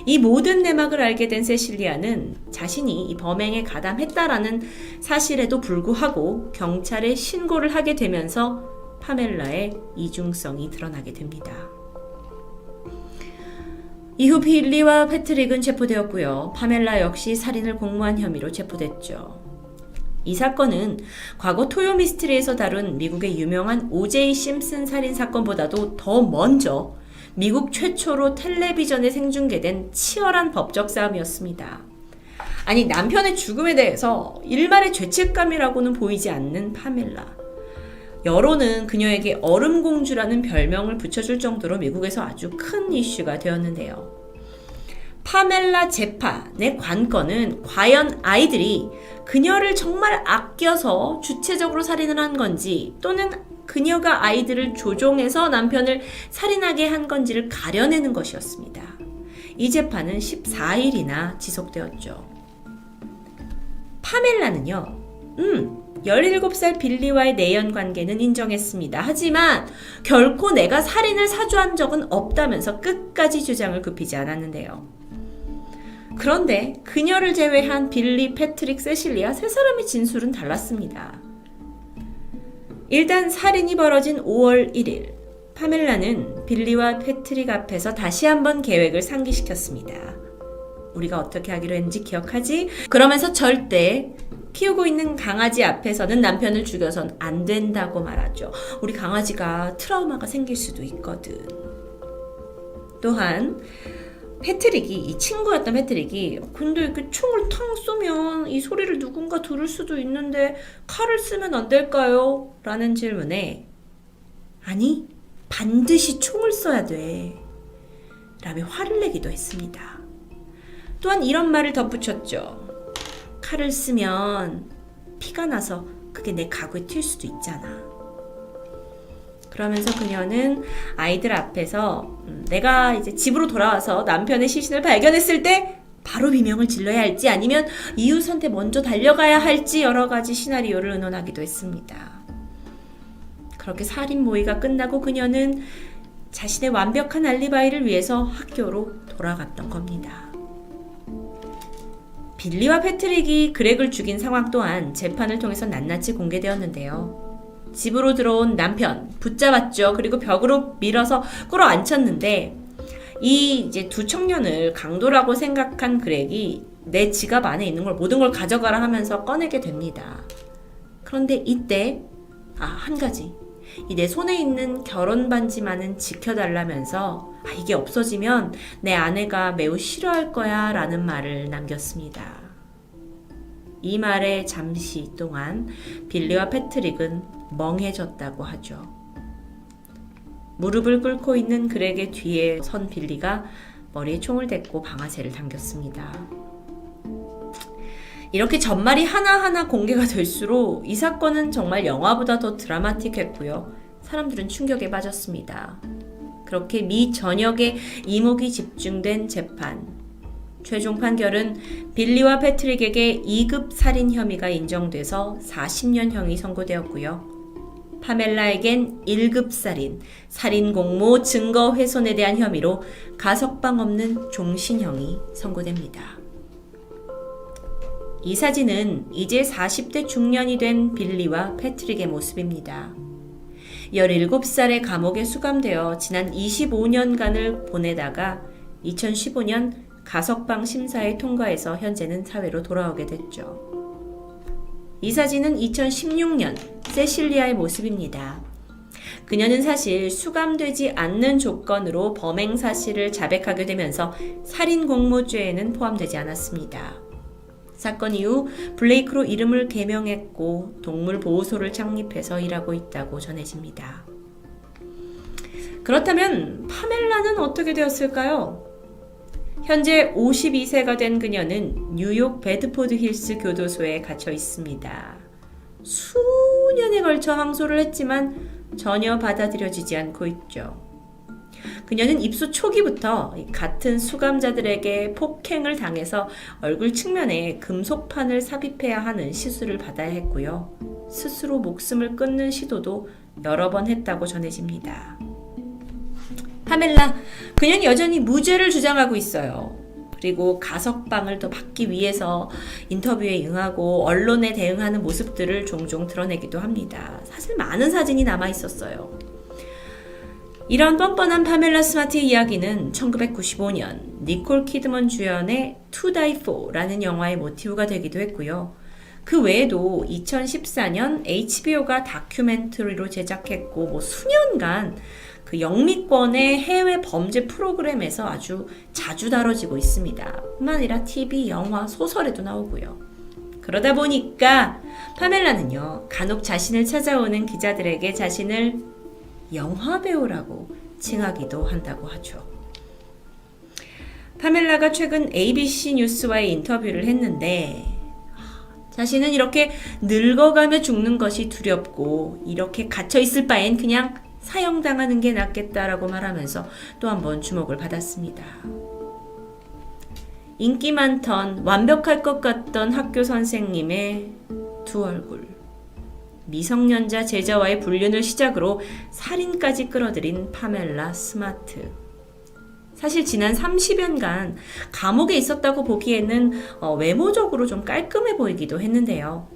이 모든 내막을 알게 된 세실리아는 자신이 이 범행에 가담했다라는 사실에도 불구하고 경찰에 신고를 하게 되면서 파멜라의 이중성이 드러나게 됩니다. 이후 빌리와 패트릭은 체포되었고요. 파멜라 역시 살인을 공모한 혐의로 체포됐죠. 이 사건은 과거 토요 미스트리에서 다룬 미국의 유명한 O.J. 심슨 살인 사건보다도 더 먼저 미국 최초로 텔레비전에 생중계된 치열한 법적 싸움이었습니다. 아니, 남편의 죽음에 대해서 일말의 죄책감이라고는 보이지 않는 파멜라. 여론은 그녀에게 얼음공주라는 별명을 붙여줄 정도로 미국에서 아주 큰 이슈가 되었는데요. 파멜라 재판의 관건은 과연 아이들이 그녀를 정말 아껴서 주체적으로 살인을 한 건지 또는 그녀가 아이들을 조종해서 남편을 살인하게 한 건지를 가려내는 것이었습니다. 이 재판은 14일이나 지속되었죠. 파멜라는요, 17살 빌리와의 내연 관계는 인정했습니다. 하지만 결코 내가 살인을 사주한 적은 없다면서 끝까지 주장을 굽히지 않았는데요. 그런데 그녀를 제외한 빌리, 패트릭, 세실리아 세 사람의 진술은 달랐습니다. 일단 살인이 벌어진 5월 1일, 파멜라는 빌리와 패트릭 앞에서 다시 한번 계획을 상기시켰습니다. 우리가 어떻게 하기로 했는지 기억하지? 그러면서 절대 키우고 있는 강아지 앞에서는 남편을 죽여선 안 된다고 말하죠. 우리 강아지가 트라우마가 생길 수도 있거든. 또한 패트릭이, 이 친구였던 패트릭이 근데 이렇게 총을 탕 쏘면 이 소리를 누군가 들을 수도 있는데 칼을 쓰면 안 될까요? 라는 질문에 아니, 반드시 총을 써야 돼 라며 화를 내기도 했습니다. 또한 이런 말을 덧붙였죠. 칼을 쓰면 피가 나서 그게 내 가구에 튈 수도 있잖아. 그러면서 그녀는 아이들 앞에서 내가 이제 집으로 돌아와서 남편의 시신을 발견했을 때 바로 비명을 질러야 할지 아니면 이웃한테 먼저 달려가야 할지 여러 가지 시나리오를 의논하기도 했습니다. 그렇게 살인 모의가 끝나고 그녀는 자신의 완벽한 알리바이를 위해서 학교로 돌아갔던 겁니다. 빌리와 패트릭이 그렉을 죽인 상황 또한 재판을 통해서 낱낱이 공개되었는데요. 집으로 들어온 남편 붙잡았죠. 그리고 벽으로 밀어서 끌어안쳤는데 이 이제 두 청년을 강도라고 생각한 그렉이 내 지갑 안에 있는 걸 모든 걸 가져가라 하면서 꺼내게 됩니다. 그런데 이때 한 가지, 이 내 손에 있는 결혼 반지만은 지켜달라면서 이게 없어지면 내 아내가 매우 싫어할 거야 라는 말을 남겼습니다. 이 말에 잠시 동안 빌리와 패트릭은 멍해졌다고 하죠. 무릎을 꿇고 있는 그렉의 뒤에 선 빌리가 머리에 총을 댔고 방아쇠를 당겼습니다. 이렇게 전말이 하나하나 공개가 될수록 이 사건은 정말 영화보다 더 드라마틱했고요. 사람들은 충격에 빠졌습니다. 그렇게 미 전역에 이목이 집중된 재판. 최종 판결은 빌리와 패트릭에게 2급 살인 혐의가 인정돼서 40년형이 선고되었고요. 파멜라에겐 1급 살인, 살인 공모, 증거 훼손에 대한 혐의로 가석방 없는 종신형이 선고됩니다. 이 사진은 이제 40대 중년이 된 빌리와 패트릭의 모습입니다. 17살의 감옥에 수감되어 지난 25년간을 보내다가 2015년 가석방 심사에 통과해서 현재는 사회로 돌아오게 됐죠. 이 사진은 2016년 세실리아의 모습입니다. 그녀는 사실 수감되지 않는 조건으로 범행 사실을 자백하게 되면서 살인 공모죄에는 포함되지 않았습니다. 사건 이후 블레이크로 이름을 개명했고 동물보호소를 창립해서 일하고 있다고 전해집니다. 그렇다면 파멜라는 어떻게 되었을까요? 현재 52세가 된 그녀는 뉴욕 베드포드 힐스 교도소에 갇혀 있습니다. 수년에 걸쳐 항소를 했지만 전혀 받아들여지지 않고 있죠. 그녀는 입수 초기부터 같은 수감자들에게 폭행을 당해서 얼굴 측면에 금속판을 삽입해야 하는 시술을 받아야 했고요. 스스로 목숨을 끊는 시도도 여러 번 했다고 전해집니다. 파멜라, 그녀는 여전히 무죄를 주장하고 있어요. 그리고 가석방을 더 받기 위해서 인터뷰에 응하고 언론에 대응하는 모습들을 종종 드러내기도 합니다. 사실 많은 사진이 남아 있었어요. 이런 뻔뻔한 파멜라 스마트의 이야기는 1995년 니콜 키드먼 주연의 To Die For라는 영화의 모티브가 되기도 했고요. 그 외에도 2014년 HBO가 다큐멘터리로 제작했고 수년간 그 영미권의 해외 범죄 프로그램에서 아주 자주 다뤄지고 있습니다. 뿐만 아니라 TV, 영화, 소설에도 나오고요. 그러다 보니까 파멜라는요, 간혹 자신을 찾아오는 기자들에게 자신을 영화배우라고 칭하기도 한다고 하죠. 파멜라가 최근 ABC 뉴스와의 인터뷰를 했는데 자신은 이렇게 늙어가며 죽는 것이 두렵고 이렇게 갇혀있을 바엔 그냥 사형당하는 게 낫겠다라고 말하면서 또 한 번 주목을 받았습니다. 인기 많던 완벽할 것 같던 학교 선생님의 두 얼굴. 미성년자 제자와의 불륜을 시작으로 살인까지 끌어들인 파멜라 스마트. 사실 지난 30년간 감옥에 있었다고 보기에는 외모적으로 좀 깔끔해 보이기도 했는데요.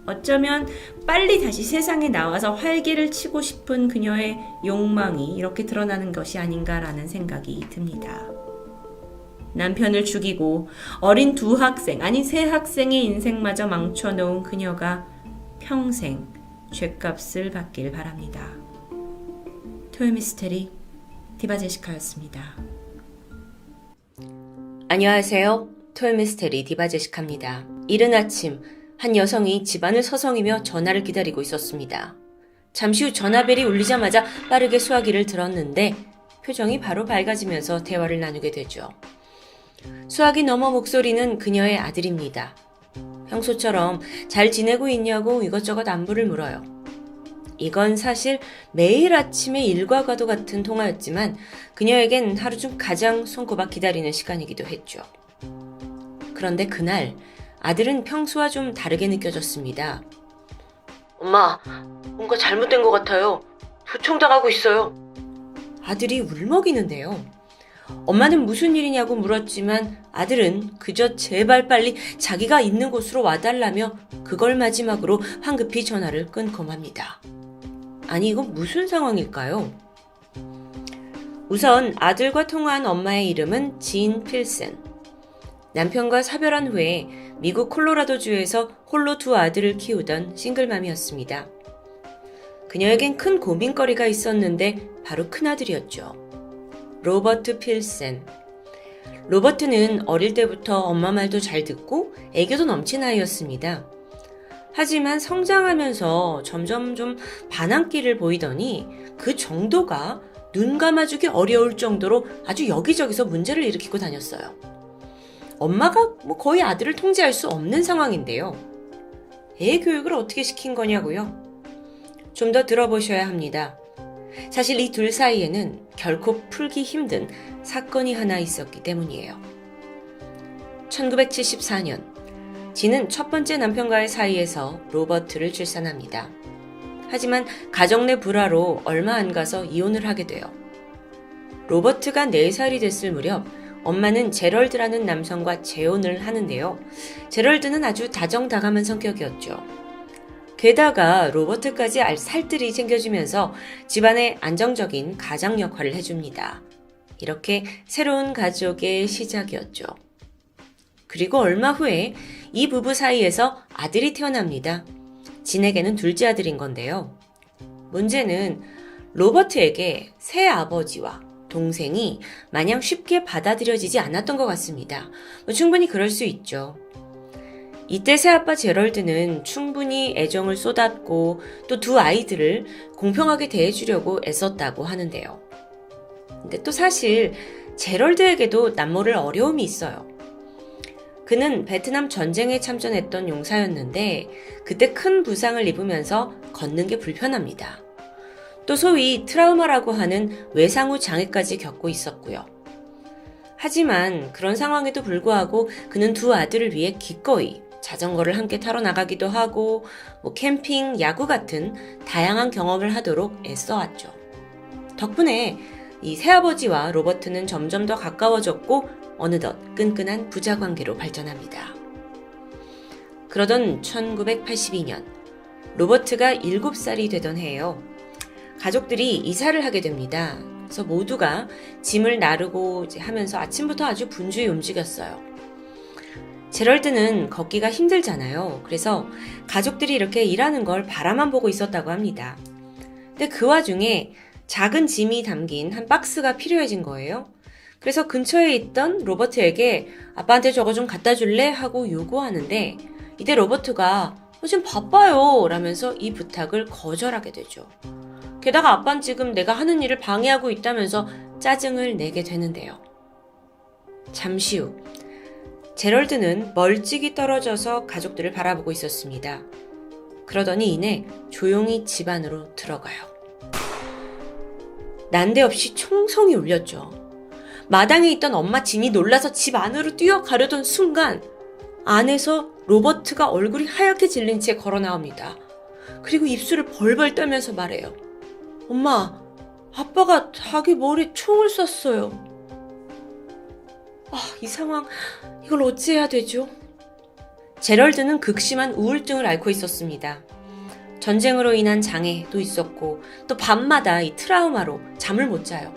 어쩌면 빨리 다시 세상에 나와서 활개를 치고 싶은 그녀의 욕망이 이렇게 드러나는 것이 아닌가라는 생각이 듭니다. 남편을 죽이고 어린 세 학생의 인생마저 망쳐놓은 그녀가 평생 죗값을 받길 바랍니다. 토요미스테리 디바제시카였습니다. 안녕하세요. 토요미스테리 디바제시카입니다. 이른 아침 한 여성이 집안을 서성이며 전화를 기다리고 있었습니다. 잠시 후 전화벨이 울리자마자 빠르게 수화기를 들었는데 표정이 바로 밝아지면서 대화를 나누게 되죠. 수화기 너머 목소리는 그녀의 아들입니다. 평소처럼 잘 지내고 있냐고 이것저것 안부를 물어요. 이건 사실 매일 아침에 일과과도 같은 통화였지만 그녀에겐 하루 중 가장 손꼽아 기다리는 시간이기도 했죠. 그런데 그날 아들은 평소와 좀 다르게 느껴졌습니다. 엄마, 뭔가 잘못된 것 같아요. 도청당하고 있어요. 아들이 울먹이는데요. 엄마는 무슨 일이냐고 물었지만 아들은 그저 제발 빨리 자기가 있는 곳으로 와달라며 그걸 마지막으로 황급히 전화를 끊고 맙니다. 아니 이건 무슨 상황일까요? 우선 아들과 통화한 엄마의 이름은 진 필슨. 남편과 사별한 후에 미국 콜로라도주에서 홀로 두 아들을 키우던 싱글맘이었습니다. 그녀에겐 큰 고민거리가 있었는데 바로 큰아들이었죠. 로버트 필슨. 로버트는 어릴 때부터 엄마 말도 잘 듣고 애교도 넘친 아이였습니다. 하지만 성장하면서 점점 좀 반항기를 보이더니 그 정도가 눈 감아주기 어려울 정도로 아주 여기저기서 문제를 일으키고 다녔어요. 엄마가 거의 아들을 통제할 수 없는 상황인데요. 애 교육을 어떻게 시킨 거냐고요? 좀 더 들어보셔야 합니다. 사실 이 둘 사이에는 결코 풀기 힘든 사건이 하나 있었기 때문이에요. 1974년, 진은 첫 번째 남편과의 사이에서 로버트를 출산합니다. 하지만 가정 내 불화로 얼마 안 가서 이혼을 하게 돼요. 로버트가 4살이 됐을 무렵 엄마는 제럴드라는 남성과 재혼을 하는데요. 제럴드는 아주 다정다감한 성격이었죠. 게다가 로버트까지 살뜰히 챙겨주면서 집안의 안정적인 가장 역할을 해줍니다. 이렇게 새로운 가족의 시작이었죠. 그리고 얼마 후에 이 부부 사이에서 아들이 태어납니다. 진에게는 둘째 아들인 건데요. 문제는 로버트에게 새 아버지와 동생이 마냥 쉽게 받아들여지지 않았던 것 같습니다. 충분히 그럴 수 있죠. 이때 새아빠 제럴드는 충분히 애정을 쏟았고 또 두 아이들을 공평하게 대해주려고 애썼다고 하는데요. 근데 또 사실 제럴드에게도 남모를 어려움이 있어요. 그는 베트남 전쟁에 참전했던 용사였는데 그때 큰 부상을 입으면서 걷는 게 불편합니다. 또 소위 트라우마라고 하는 외상후 장애까지 겪고 있었고요. 하지만 그런 상황에도 불구하고 그는 두 아들을 위해 기꺼이 자전거를 함께 타러 나가기도 하고 캠핑, 야구 같은 다양한 경험을 하도록 애써왔죠. 덕분에 이 새아버지와 로버트는 점점 더 가까워졌고 어느덧 끈끈한 부자 관계로 발전합니다. 그러던 1982년 로버트가 7살이 되던 해예요. 가족들이 이사를 하게 됩니다. 그래서 모두가 짐을 나르고 하면서 아침부터 아주 분주히 움직였어요. 제럴드는 걷기가 힘들잖아요. 그래서 가족들이 이렇게 일하는 걸 바라만 보고 있었다고 합니다. 근데 그 와중에 작은 짐이 담긴 한 박스가 필요해진 거예요. 그래서 근처에 있던 로버트에게 아빠한테 저거 좀 갖다 줄래? 하고 요구하는데 이때 로버트가 지금 바빠요 라면서 이 부탁을 거절하게 되죠. 게다가 아빠는 지금 내가 하는 일을 방해하고 있다면서 짜증을 내게 되는데요. 잠시 후 제럴드는 멀찍이 떨어져서 가족들을 바라보고 있었습니다. 그러더니 이내 조용히 집 안으로 들어가요. 난데없이 총성이 울렸죠. 마당에 있던 엄마 진이 놀라서 집 안으로 뛰어가려던 순간 안에서 로버트가 얼굴이 하얗게 질린 채 걸어 나옵니다. 그리고 입술을 벌벌 떨면서 말해요. 엄마, 아빠가 자기 머리에 총을 쐈어요. 이 상황, 이걸 어찌해야 되죠? 제럴드는 극심한 우울증을 앓고 있었습니다. 전쟁으로 인한 장애도 있었고 또 밤마다 이 트라우마로 잠을 못 자요.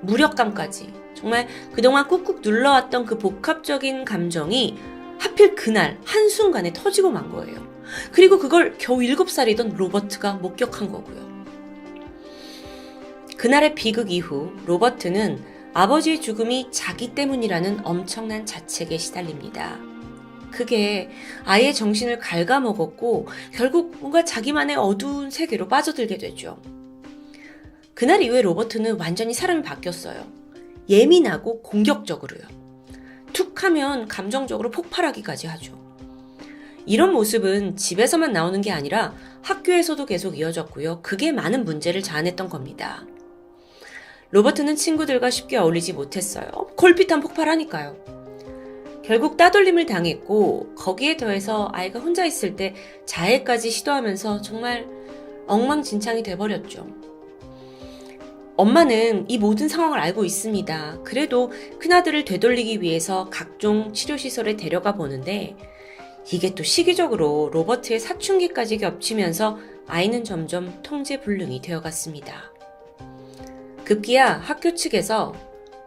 무력감까지 정말 그동안 꾹꾹 눌러왔던 그 복합적인 감정이 하필 그날 한순간에 터지고 만 거예요. 그리고 그걸 겨우 7살이던 로버트가 목격한 거고요. 그날의 비극 이후 로버트는 아버지의 죽음이 자기 때문이라는 엄청난 자책에 시달립니다. 그게 아이의 정신을 갉아먹었고 결국 뭔가 자기만의 어두운 세계로 빠져들게 되죠. 그날 이후에 로버트는 완전히 사람이 바뀌었어요. 예민하고 공격적으로요. 툭 하면 감정적으로 폭발하기까지 하죠. 이런 모습은 집에서만 나오는 게 아니라 학교에서도 계속 이어졌고요. 그게 많은 문제를 자아냈던 겁니다. 로버트는 친구들과 쉽게 어울리지 못했어요. 걸핏한 폭발하니까요. 결국 따돌림을 당했고 거기에 더해서 아이가 혼자 있을 때 자해까지 시도하면서 정말 엉망진창이 돼버렸죠. 엄마는 이 모든 상황을 알고 있습니다. 그래도 큰아들을 되돌리기 위해서 각종 치료시설에 데려가 보는데 이게 또 시기적으로 로버트의 사춘기까지 겹치면서 아이는 점점 통제불능이 되어갔습니다. 급기야 학교 측에서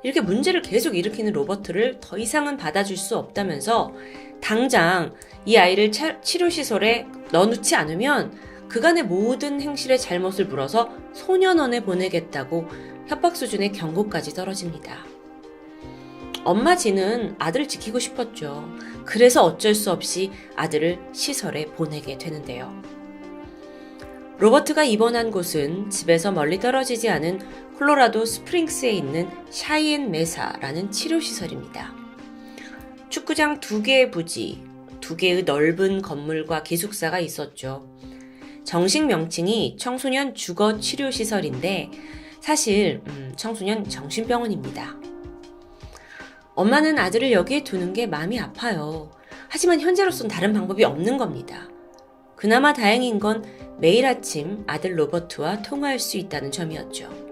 이렇게 문제를 계속 일으키는 로버트를 더 이상은 받아줄 수 없다면서 당장 이 아이를 치료시설에 넣어놓지 않으면 그간의 모든 행실의 잘못을 물어서 소년원에 보내겠다고 협박 수준의 경고까지 떨어집니다. 엄마 진은 아들을 지키고 싶었죠. 그래서 어쩔 수 없이 아들을 시설에 보내게 되는데요. 로버트가 입원한 곳은 집에서 멀리 떨어지지 않은 콜로라도 스프링스에 있는 샤이엔 메사라는 치료시설입니다. 축구장 2개의 부지, 2개의 넓은 건물과 기숙사가 있었죠. 정식 명칭이 청소년 주거 치료시설인데 사실 청소년 정신병원입니다. 엄마는 아들을 여기에 두는 게 마음이 아파요. 하지만 현재로선 다른 방법이 없는 겁니다. 그나마 다행인 건 매일 아침 아들 로버트와 통화할 수 있다는 점이었죠.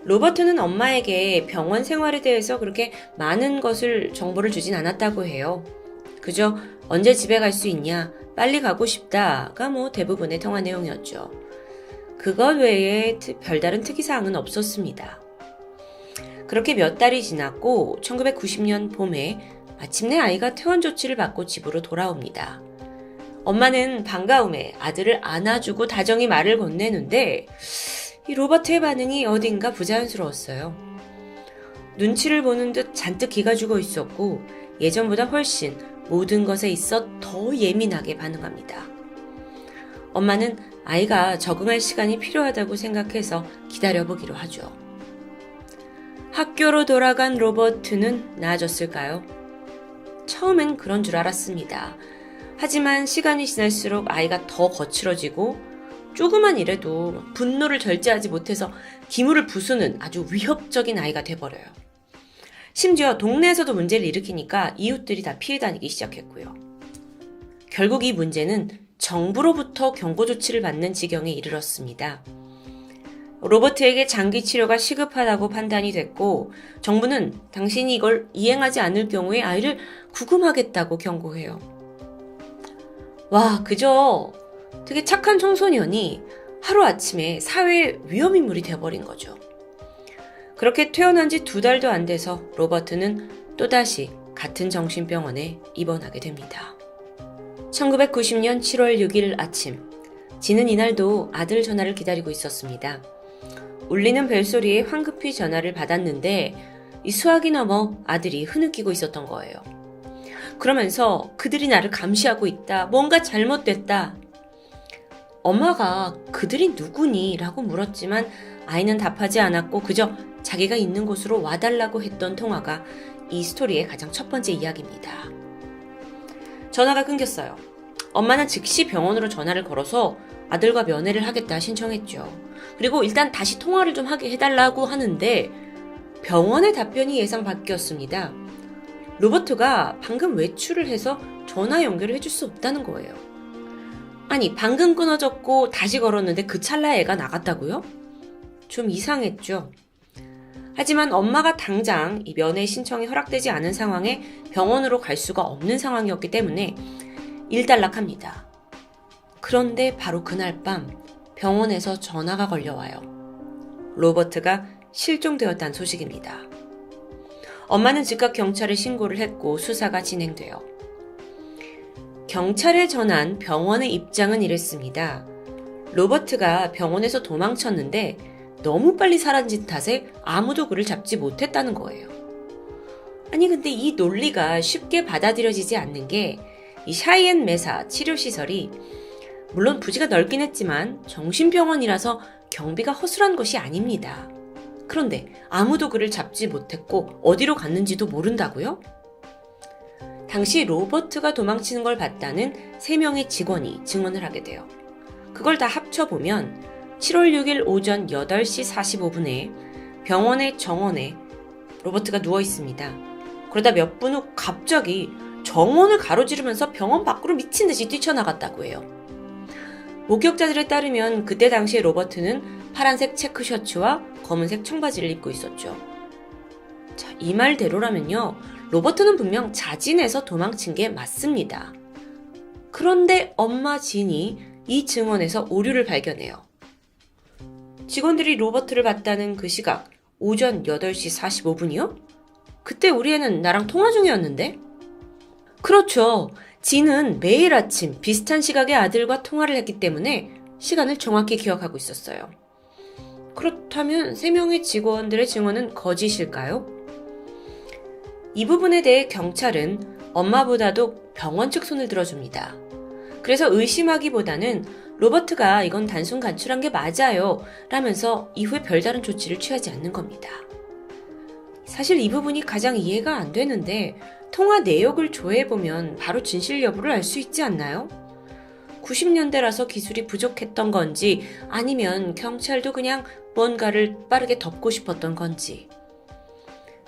로버트는 엄마에게 병원 생활에 대해서 그렇게 많은 정보를 주진 않았다고 해요. 그저 언제 집에 갈 수 있냐, 빨리 가고 싶다가 대부분의 통화 내용이었죠. 그것 외에 별다른 특이사항은 없었습니다. 그렇게 몇 달이 지났고 1990년 봄에 마침내 아이가 퇴원 조치를 받고 집으로 돌아옵니다. 엄마는 반가움에 아들을 안아주고 다정히 말을 건네는데 이 로버트의 반응이 어딘가 부자연스러웠어요. 눈치를 보는 듯 잔뜩 기가 죽어 있었고 예전보다 훨씬 모든 것에 있어 더 예민하게 반응합니다. 엄마는 아이가 적응할 시간이 필요하다고 생각해서 기다려보기로 하죠. 학교로 돌아간 로버트는 나아졌을까요? 처음엔 그런 줄 알았습니다. 하지만 시간이 지날수록 아이가 더 거칠어지고 조그만 일에도 분노를 절제하지 못해서 기물을 부수는 아주 위협적인 아이가 돼버려요. 심지어 동네에서도 문제를 일으키니까 이웃들이 다 피해 다니기 시작했고요. 결국 이 문제는 정부로부터 경고 조치를 받는 지경에 이르렀습니다. 로버트에게 장기 치료가 시급하다고 판단이 됐고 정부는 당신이 이걸 이행하지 않을 경우에 아이를 구금하겠다고 경고해요. 와, 그저 되게 착한 청소년이 하루아침에 사회의 위험인물이 되어버린 거죠. 그렇게 퇴원한 지 2달도 안 돼서 로버트는 또다시 같은 정신병원에 입원하게 됩니다. 1990년 7월 6일 아침, 지는 이날도 아들 전화를 기다리고 있었습니다. 울리는 벨소리에 황급히 전화를 받았는데 이 수화기 너머 아들이 흐느끼고 있었던 거예요. 그러면서 그들이 나를 감시하고 있다. 뭔가 잘못됐다. 엄마가 그들이 누구니? 라고 물었지만 아이는 답하지 않았고 그저 자기가 있는 곳으로 와달라고 했던 통화가 이 스토리의 가장 첫 번째 이야기입니다. 전화가 끊겼어요. 엄마는 즉시 병원으로 전화를 걸어서 아들과 면회를 하겠다 신청했죠. 그리고 일단 다시 통화를 좀 하게 해달라고 하는데 병원의 답변이 예상 밖이었습니다. 로버트가 방금 외출을 해서 전화 연결을 해줄 수 없다는 거예요. 아니, 방금 끊어졌고 다시 걸었는데 그 찰나에 애가 나갔다고요? 좀 이상했죠. 하지만 엄마가 당장 이 면회 신청이 허락되지 않은 상황에 병원으로 갈 수가 없는 상황이었기 때문에 일단락합니다. 그런데 바로 그날 밤 병원에서 전화가 걸려와요. 로버트가 실종되었다는 소식입니다. 엄마는 즉각 경찰에 신고를 했고 수사가 진행돼요. 경찰에 전한 병원의 입장은 이랬습니다. 로버트가 병원에서 도망쳤는데 너무 빨리 사라진 탓에 아무도 그를 잡지 못했다는 거예요. 아니 근데 이 논리가 쉽게 받아들여지지 않는 게 이 샤이앤 메사 치료시설이 물론 부지가 넓긴 했지만 정신병원이라서 경비가 허술한 것이 아닙니다. 그런데 아무도 그를 잡지 못했고 어디로 갔는지도 모른다고요? 당시 로버트가 도망치는 걸 봤다는 3명의 직원이 증언을 하게 돼요. 그걸 다 합쳐보면 7월 6일 오전 8시 45분에 병원의 정원에 로버트가 누워 있습니다. 그러다 몇 분 후 갑자기 정원을 가로지르면서 병원 밖으로 미친 듯이 뛰쳐나갔다고 해요. 목격자들에 따르면 그때 당시에 로버트는 파란색 체크 셔츠와 검은색 청바지를 입고 있었죠. 자, 이 말대로라면요. 로버트는 분명 자진해서 도망친 게 맞습니다. 그런데 엄마 진이 이 증언에서 오류를 발견해요. 직원들이 로버트를 봤다는 그 시각, 오전 8시 45분이요? 그때 우리 애는 나랑 통화 중이었는데? 그렇죠. 진은 매일 아침 비슷한 시각에 아들과 통화를 했기 때문에 시간을 정확히 기억하고 있었어요. 그렇다면 3명의 직원들의 증언은 거짓일까요? 이 부분에 대해 경찰은 엄마보다도 병원 측 손을 들어줍니다. 그래서 의심하기보다는 로버트가 이건 단순 간출한 게 맞아요 라면서 이후에 별다른 조치를 취하지 않는 겁니다. 사실 이 부분이 가장 이해가 안 되는데 통화 내역을 조회해보면 바로 진실 여부를 알 수 있지 않나요? 90년대라서 기술이 부족했던 건지 아니면 경찰도 그냥 뭔가를 빠르게 덮고 싶었던 건지.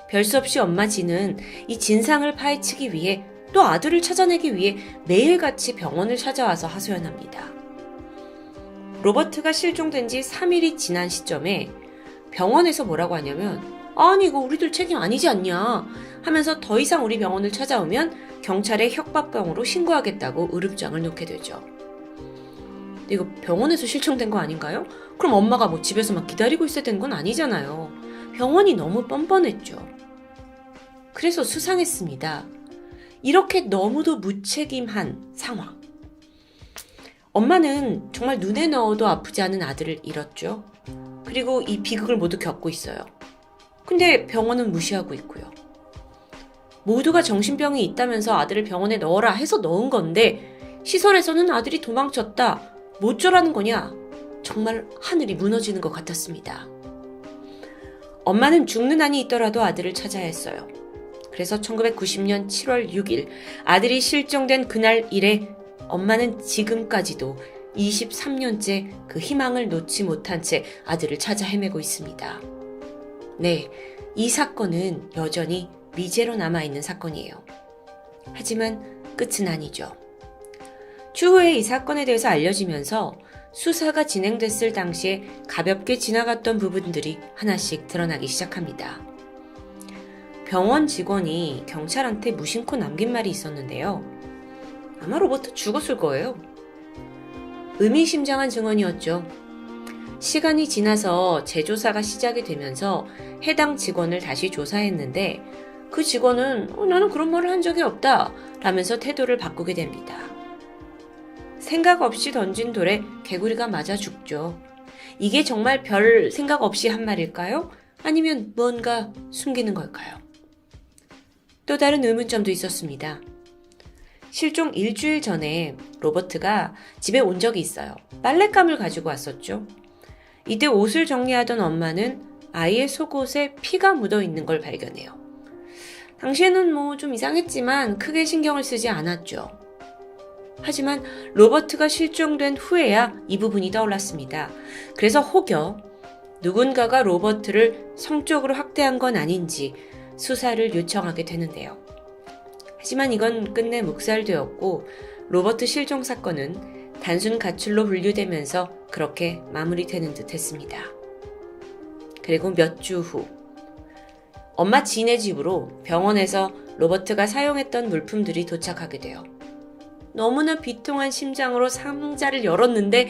별 수 없이 엄마 진은 이 진상을 파헤치기 위해 또 아들을 찾아내기 위해 매일같이 병원을 찾아와서 하소연합니다. 로버트가 실종된 지 3일이 지난 시점에 병원에서 뭐라고 하냐면 아니 이거 우리들 책임 아니지 않냐 하면서 더 이상 우리 병원을 찾아오면 경찰에 협박병으로 신고하겠다고 의혹장을 놓게 되죠. 근데 이거 병원에서 실종된 거 아닌가요? 그럼 엄마가 뭐 집에서 막 기다리고 있어야 되는 건 아니잖아요. 병원이 너무 뻔뻔했죠. 그래서 수상했습니다. 이렇게 너무도 무책임한 상황. 엄마는 정말 눈에 넣어도 아프지 않은 아들을 잃었죠. 그리고 이 비극을 모두 겪고 있어요. 근데 병원은 무시하고 있고요. 모두가 정신병이 있다면서 아들을 병원에 넣어라 해서 넣은 건데 시설에서는 아들이 도망쳤다. 뭐쩌라는 거냐? 정말 하늘이 무너지는 것 같았습니다. 엄마는 죽는 한이 있더라도 아들을 찾아야 했어요. 그래서 1990년 7월 6일 아들이 실종된 그날 이래 엄마는 지금까지도 23년째 그 희망을 놓지 못한 채 아들을 찾아 헤매고 있습니다. 네, 이 사건은 여전히 미제로 남아있는 사건이에요. 하지만 끝은 아니죠. 추후에 이 사건에 대해서 알려지면서 수사가 진행됐을 당시에 가볍게 지나갔던 부분들이 하나씩 드러나기 시작합니다. 병원 직원이 경찰한테 무심코 남긴 말이 있었는데요. 아마 로버트 죽었을 거예요. 의미심장한 증언이었죠. 시간이 지나서 재조사가 시작이 되면서 해당 직원을 다시 조사했는데 그 직원은 나는 그런 말을 한 적이 없다 라면서 태도를 바꾸게 됩니다. 생각 없이 던진 돌에 개구리가 맞아 죽죠. 이게 정말 별 생각 없이 한 말일까요? 아니면 뭔가 숨기는 걸까요? 또 다른 의문점도 있었습니다. 실종 일주일 전에 로버트가 집에 온 적이 있어요. 빨랫감을 가지고 왔었죠. 이때 옷을 정리하던 엄마는 아이의 속옷에 피가 묻어 있는 걸 발견해요. 당시에는 좀 이상했지만 크게 신경을 쓰지 않았죠. 하지만 로버트가 실종된 후에야 이 부분이 떠올랐습니다. 그래서 혹여 누군가가 로버트를 성적으로 학대한 건 아닌지 수사를 요청하게 되는데요. 하지만 이건 끝내 묵살되었고 로버트 실종 사건은 단순 가출로 분류되면서 그렇게 마무리되는 듯 했습니다. 그리고 몇 주 후 엄마 진의 집으로 병원에서 로버트가 사용했던 물품들이 도착하게 돼요. 너무나 비통한 심장으로 상자를 열었는데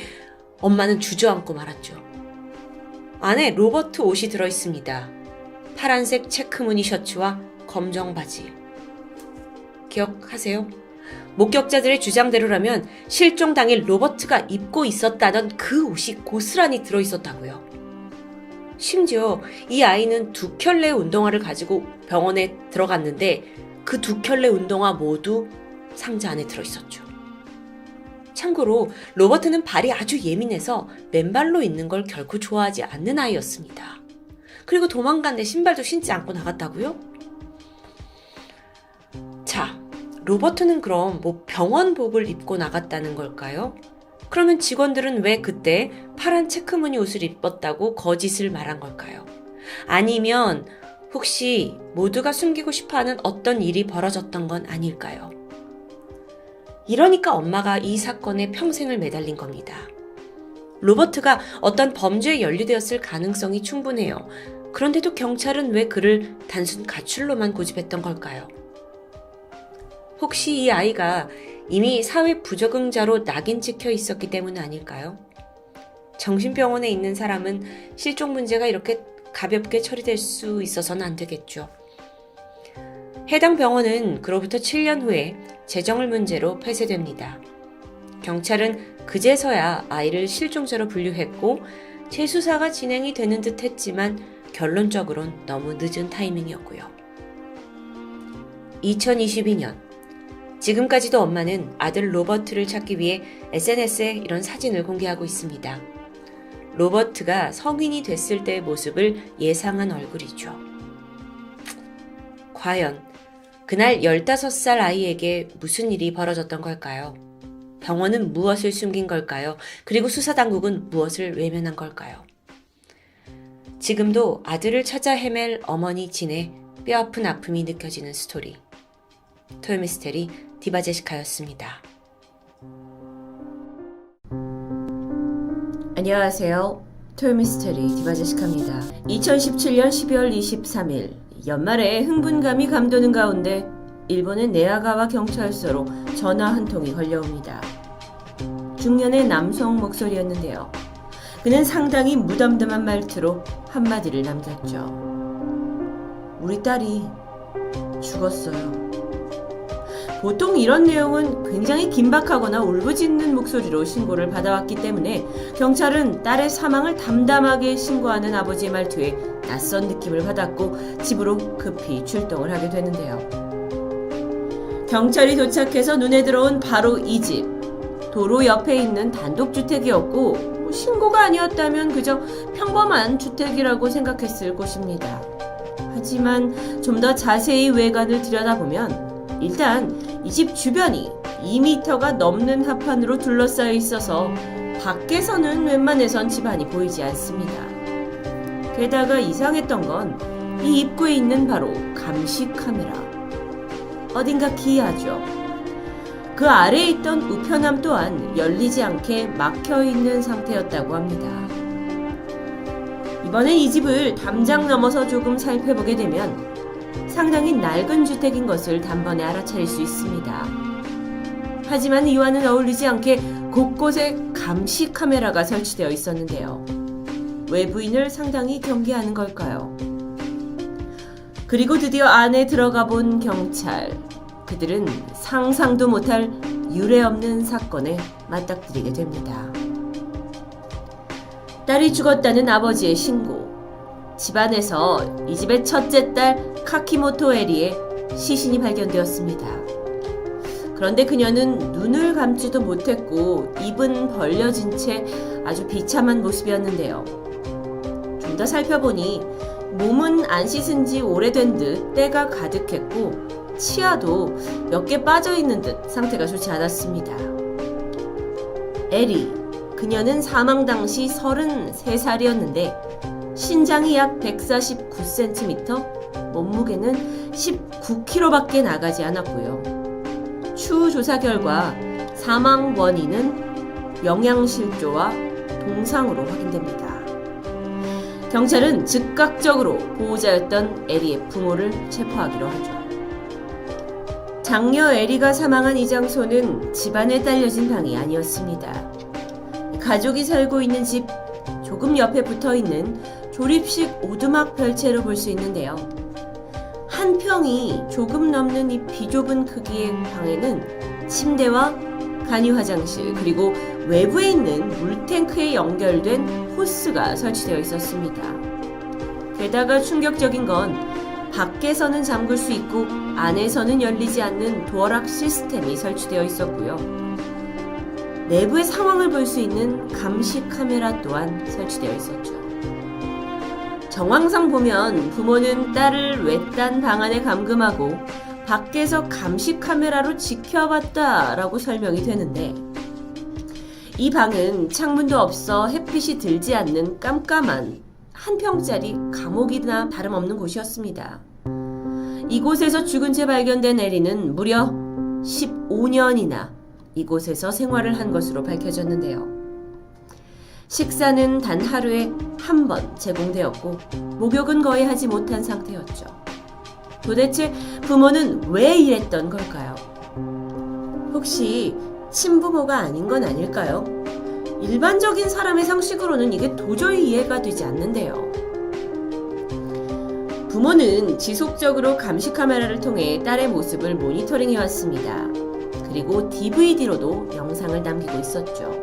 엄마는 주저앉고 말았죠. 안에 로버트 옷이 들어있습니다. 파란색 체크무늬 셔츠와 검정 바지. 기억하세요? 목격자들의 주장대로라면 실종 당일 로버트가 입고 있었다던 그 옷이 고스란히 들어있었다고요. 심지어 이 아이는 2켤레의 운동화를 가지고 병원에 들어갔는데 그 2켤레 운동화 모두 상자 안에 들어있었죠. 참고로 로버트는 발이 아주 예민해서 맨발로 있는 걸 결코 좋아하지 않는 아이였습니다. 그리고 도망갔는데 신발도 신지 않고 나갔다고요? 자, 로버트는 그럼 병원복을 입고 나갔다는 걸까요? 그러면 직원들은 왜 그때 파란 체크무늬 옷을 입었다고 거짓을 말한 걸까요? 아니면 혹시 모두가 숨기고 싶어하는 어떤 일이 벌어졌던 건 아닐까요? 이러니까 엄마가 이 사건에 평생을 매달린 겁니다. 로버트가 어떤 범죄에 연루되었을 가능성이 충분해요. 그런데도 경찰은 왜 그를 단순 가출로만 고집했던 걸까요? 혹시 이 아이가 이미 사회 부적응자로 낙인 찍혀 있었기 때문 아닐까요? 정신병원에 있는 사람은 실종 문제가 이렇게 가볍게 처리될 수 있어서는 안 되겠죠. 해당 병원은 그로부터 7년 후에 재정을 문제로 폐쇄됩니다. 경찰은 그제서야 아이를 실종자로 분류했고 재수사가 진행이 되는 듯 했지만 결론적으론 너무 늦은 타이밍이었고요. 2022년 지금까지도 엄마는 아들 로버트를 찾기 위해 SNS에 이런 사진을 공개하고 있습니다. 로버트가 성인이 됐을 때의 모습을 예상한 얼굴이죠. 과연 그날 15살 아이에게 무슨 일이 벌어졌던 걸까요? 병원은 무엇을 숨긴 걸까요? 그리고 수사당국은 무엇을 외면한 걸까요? 지금도 아들을 찾아 헤맬 어머니 진의 뼈아픈 아픔이 느껴지는 스토리. 토요미스테리 디바제시카였습니다. 안녕하세요. 토요미스테리 디바제시카입니다. 2017년 12월 23일 연말에 흥분감이 감도는 가운데 일본의 네아가와 경찰서로 전화 한 통이 걸려옵니다. 중년의 남성 목소리였는데요. 그는 상당히 무덤덤한 말투로 한마디를 남겼죠. 우리 딸이 죽었어요. 보통 이런 내용은 굉장히 긴박하거나 울부짖는 목소리로 신고를 받아왔기 때문에 경찰은 딸의 사망을 담담하게 신고하는 아버지의 말투에 낯선 느낌을 받았고 집으로 급히 출동을 하게 되는데요. 경찰이 도착해서 눈에 들어온 바로 이 집. 도로 옆에 있는 단독주택이었고 신고가 아니었다면 그저 평범한 주택이라고 생각했을 곳입니다. 하지만 좀 더 자세히 외관을 들여다보면 일단 이 집 주변이 2m가 넘는 합판으로 둘러싸여 있어서 밖에서는 웬만해선 집안이 보이지 않습니다. 게다가 이상했던 건 이 입구에 있는 바로 감시 카메라. 어딘가 기이하죠. 그 아래에 있던 우편함 또한 열리지 않게 막혀 있는 상태였다고 합니다. 이번엔 이 집을 담장 넘어서 조금 살펴보게 되면 상당히 낡은 주택인 것을 단번에 알아차릴 수 있습니다. 하지만 이와는 어울리지 않게 곳곳에 감시 카메라가 설치되어 있었는데요. 외부인을 상당히 경계하는 걸까요? 그리고 드디어 안에 들어가 본 경찰. 그들은 상상도 못할 유례없는 사건에 맞닥뜨리게 됩니다. 딸이 죽었다는 아버지의 신고. 집안에서 이 집의 첫째 딸 카키모토 에리의 시신이 발견되었습니다. 그런데 그녀는 눈을 감지도 못했고 입은 벌려진 채 아주 비참한 모습이었는데요. 좀 더 살펴보니 몸은 안 씻은 지 오래된 듯 때가 가득했고 치아도 몇 개 빠져있는 듯 상태가 좋지 않았습니다. 에리, 그녀는 사망 당시 33살이었는데 신장이 약 149cm, 몸무게는 19kg밖에 나가지 않았고요. 추후 조사 결과 사망 원인은 영양실조와 동상으로 확인됩니다. 경찰은 즉각적으로 보호자였던 에리의 부모를 체포하기로 하죠. 장녀 에리가 사망한 이 장소는 집안에 딸려진 방이 아니었습니다. 가족이 살고 있는 집 조금 옆에 붙어있는 조립식 오두막 별채로 볼 수 있는데요. 한 평이 조금 넘는 이 비좁은 크기의 방에는 침대와 간이 화장실 그리고 외부에 있는 물탱크에 연결된 호스가 설치되어 있었습니다. 게다가 충격적인 건 밖에서는 잠글 수 있고 안에서는 열리지 않는 도어락 시스템이 설치되어 있었고요. 내부의 상황을 볼 수 있는 감시 카메라 또한 설치되어 있었죠. 정황상 보면 부모는 딸을 외딴 방 안에 감금하고 밖에서 감시 카메라로 지켜봤다라고 설명이 되는데 이 방은 창문도 없어 햇빛이 들지 않는 깜깜한 한 평짜리 감옥이나 다름없는 곳이었습니다. 이곳에서 죽은 채 발견된 에리는 무려 15년이나 이곳에서 생활을 한 것으로 밝혀졌는데요. 식사는 단 하루에 한 번 제공되었고 목욕은 거의 하지 못한 상태였죠. 도대체 부모는 왜 이랬던 걸까요? 혹시 친부모가 아닌 건 아닐까요? 일반적인 사람의 상식으로는 이게 도저히 이해가 되지 않는데요. 부모는 지속적으로 감시 카메라를 통해 딸의 모습을 모니터링해 왔습니다. 그리고 DVD로도 영상을 남기고 있었죠.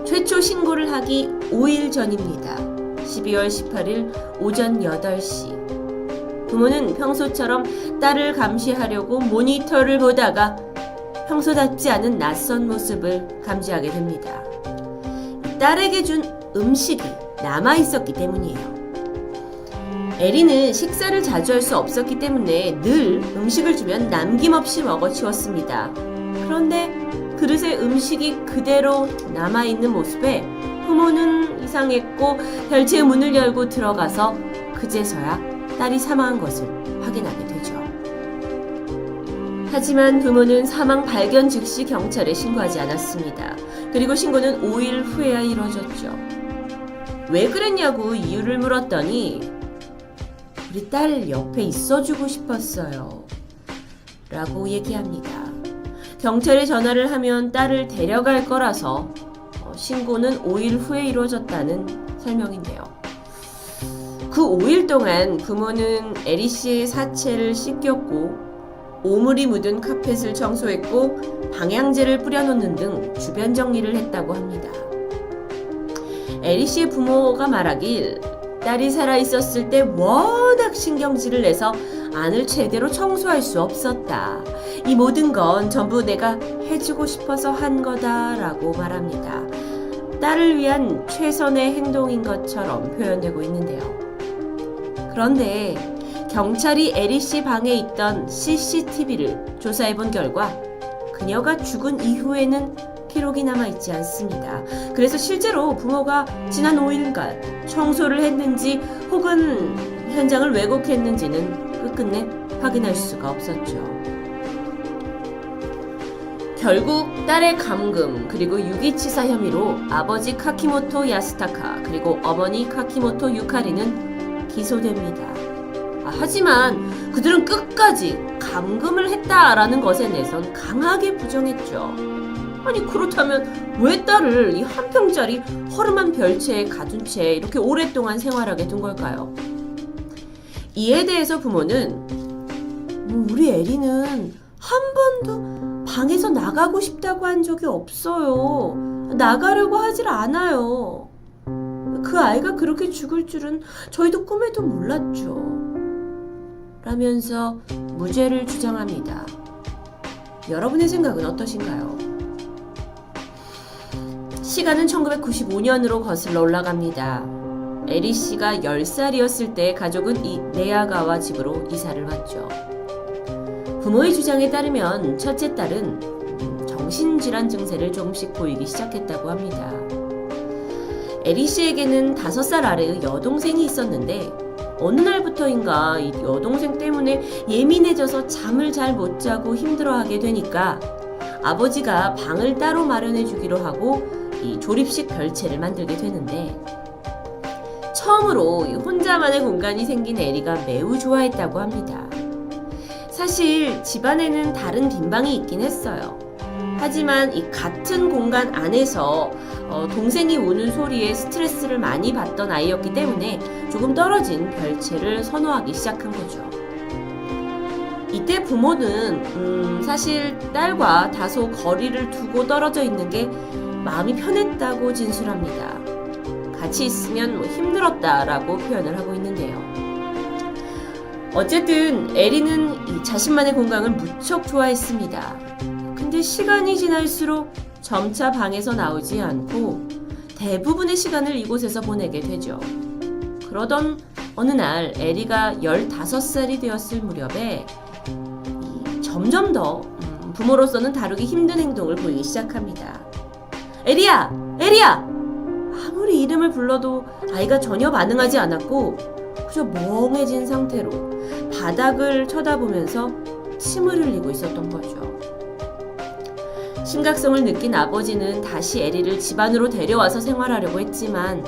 최초 신고를 하기 5일 전입니다. 12월 18일 오전 8시. 부모는 평소처럼 딸을 감시하려고 모니터를 보다가 평소답지 않은 낯선 모습을 감지하게 됩니다. 딸에게 준 음식이 남아있었기 때문이에요. 에리는 식사를 자주 할 수 없었기 때문에 늘 음식을 주면 남김없이 먹어치웠습니다. 그런데 그릇에 음식이 그대로 남아있는 모습에 부모는 이상했고 별채의 문을 열고 들어가서 그제서야 딸이 사망한 것을 확인하게 되죠. 하지만 부모는 사망 발견 즉시 경찰에 신고하지 않았습니다. 그리고 신고는 5일 후에야 이루어졌죠. 왜 그랬냐고 이유를 물었더니 우리 딸 옆에 있어주고 싶었어요 라고 얘기합니다. 경찰에 전화를 하면 딸을 데려갈 거라서 신고는 5일 후에 이루어졌다는 설명인데요. 그 5일 동안 부모는 에리 씨의 사체를 씻겼고 오물이 묻은 카펫을 청소했고 방향제를 뿌려놓는 등 주변 정리를 했다고 합니다. 에리 씨의 부모가 말하길 딸이 살아있었을 때 워낙 신경질을 내서 안을 제대로 청소할 수 없었다. 이 모든 건 전부 내가 해주고 싶어서 한 거다라고 말합니다. 딸을 위한 최선의 행동인 것처럼 표현되고 있는데요. 그런데 경찰이 에리 씨 방에 있던 CCTV를 조사해본 결과 그녀가 죽은 이후에는 기록이 남아있지 않습니다. 그래서 실제로 부모가 지난 5일간 청소를 했는지 혹은 현장을 왜곡했는지는 끝끝내 확인할 수가 없었죠. 결국 딸의 감금 그리고 유기치사 혐의로 아버지 카키모토 야스타카 그리고 어머니 카키모토 유카리는 기소됩니다. 하지만 그들은 끝까지 감금을 했다라는 것에 대해선 강하게 부정했죠. 아니 그렇다면 왜 딸을 이 한 평짜리 허름한 별채에 가둔 채 이렇게 오랫동안 생활하게 둔 걸까요? 이에 대해서 부모는 우리 에리는 한 번도 방에서 나가고 싶다고 한 적이 없어요. 나가려고 하질 않아요. 그 아이가 그렇게 죽을 줄은 저희도 꿈에도 몰랐죠. 라면서 무죄를 주장합니다. 여러분의 생각은 어떠신가요? 시간은 1995년으로 거슬러 올라갑니다. 에리 씨가 10살이었을 때 가족은 이 네아가와 집으로 이사를 왔죠. 부모의 주장에 따르면 첫째 딸은 정신질환 증세를 조금씩 보이기 시작했다고 합니다. 에리 씨에게는 5살 아래의 여동생이 있었는데 어느 날부터인가 이 여동생 때문에 예민해져서 잠을 잘 못 자고 힘들어하게 되니까 아버지가 방을 따로 마련해 주기로 하고 이 조립식 별채를 만들게 되는데 처음으로 혼자만의 공간이 생긴 에리가 매우 좋아했다고 합니다. 사실 집안에는 다른 빈방이 있긴 했어요. 하지만 이 같은 공간 안에서 동생이 우는 소리에 스트레스를 많이 받던 아이였기 때문에 조금 떨어진 별채를 선호하기 시작한 거죠. 이때 부모는 사실 딸과 다소 거리를 두고 떨어져 있는 게 마음이 편했다고 진술합니다. 같이 있으면 힘들었다라고 표현을 하고 있는데요. 어쨌든 에리는 이 자신만의 공간을 무척 좋아했습니다. 근데 시간이 지날수록 점차 방에서 나오지 않고 대부분의 시간을 이곳에서 보내게 되죠. 그러던 어느 날 에리가 15살이 되었을 무렵에 점점 더 부모로서는 다루기 힘든 행동을 보이기 시작합니다. 에리야! 에리야! 아무리 이름을 불러도 아이가 전혀 반응하지 않았고 그저 멍해진 상태로 바닥을 쳐다보면서 침을 흘리고 있었던 거죠. 심각성을 느낀 아버지는 다시 에리를 집 안으로 데려와서 생활하려고 했지만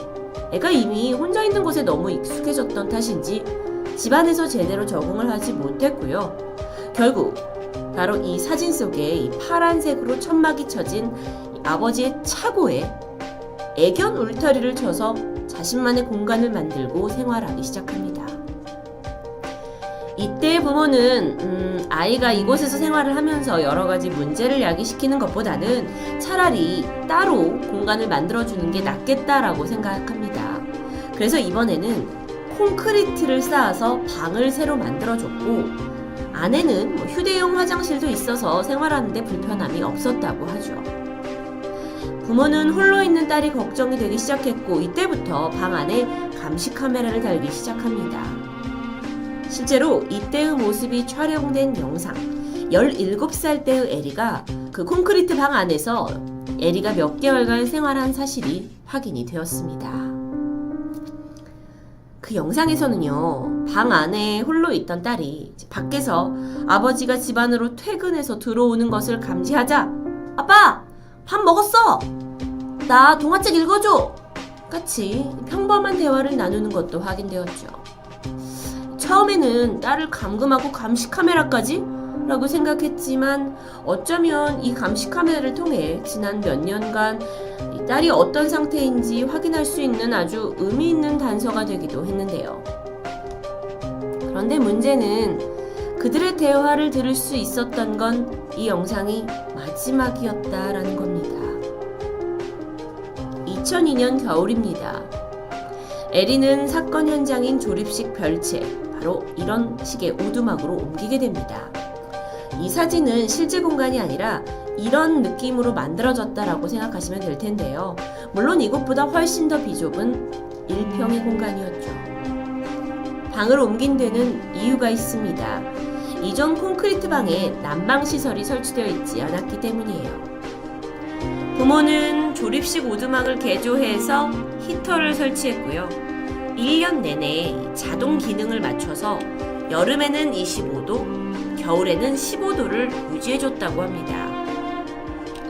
애가 이미 혼자 있는 곳에 너무 익숙해졌던 탓인지 집안에서 제대로 적응을 하지 못했고요. 결국 바로 이 사진 속에 이 파란색으로 천막이 쳐진 아버지의 차고에 애견 울타리를 쳐서 자신만의 공간을 만들고 생활하기 시작합니다. 이때 부모는 아이가 이곳에서 생활을 하면서 여러 가지 문제를 야기시키는 것보다는 차라리 따로 공간을 만들어주는 게 낫겠다라고 생각합니다. 그래서 이번에는 콘크리트를 쌓아서 방을 새로 만들어줬고 안에는 휴대용 화장실도 있어서 생활하는데 불편함이 없었다고 하죠. 부모는 홀로 있는 딸이 걱정이 되기 시작했고 이때부터 방 안에 감시 카메라를 달기 시작합니다. 실제로 이때의 모습이 촬영된 영상 17살 때의 에리가 그 콘크리트 방 안에서 에리가 몇 개월간 생활한 사실이 확인이 되었습니다. 그 영상에서는요, 방 안에 홀로 있던 딸이 밖에서 아버지가 집 안으로 퇴근해서 들어오는 것을 감지하자 아빠! 밥 먹었어! 나 동화책 읽어줘! 같이 평범한 대화를 나누는 것도 확인되었죠. 처음에는 딸을 감금하고 감시 카메라까지? 라고 생각했지만 어쩌면 이 감시 카메라를 통해 지난 몇 년간 이 딸이 어떤 상태인지 확인할 수 있는 아주 의미 있는 단서가 되기도 했는데요. 그런데 문제는 그들의 대화를 들을 수 있었던 건 이 영상이 마지막이었다라는 겁니다. 2002년 겨울입니다. 에리는 사건 현장인 조립식 별채, 바로 이런 식의 오두막으로 옮기게 됩니다. 이 사진은 실제 공간이 아니라 이런 느낌으로 만들어졌다라고 생각하시면 될 텐데요. 물론 이곳보다 훨씬 더 비좁은 1평의 공간이었죠. 방을 옮긴 데는 이유가 있습니다. 이전 콘크리트 방에 난방 시설이 설치되어 있지 않았기 때문이에요. 부모는 조립식 오두막을 개조해서 히터를 설치했고요. 1년 내내 자동 기능을 맞춰서 여름에는 25도, 겨울에는 15도를 유지해줬다고 합니다.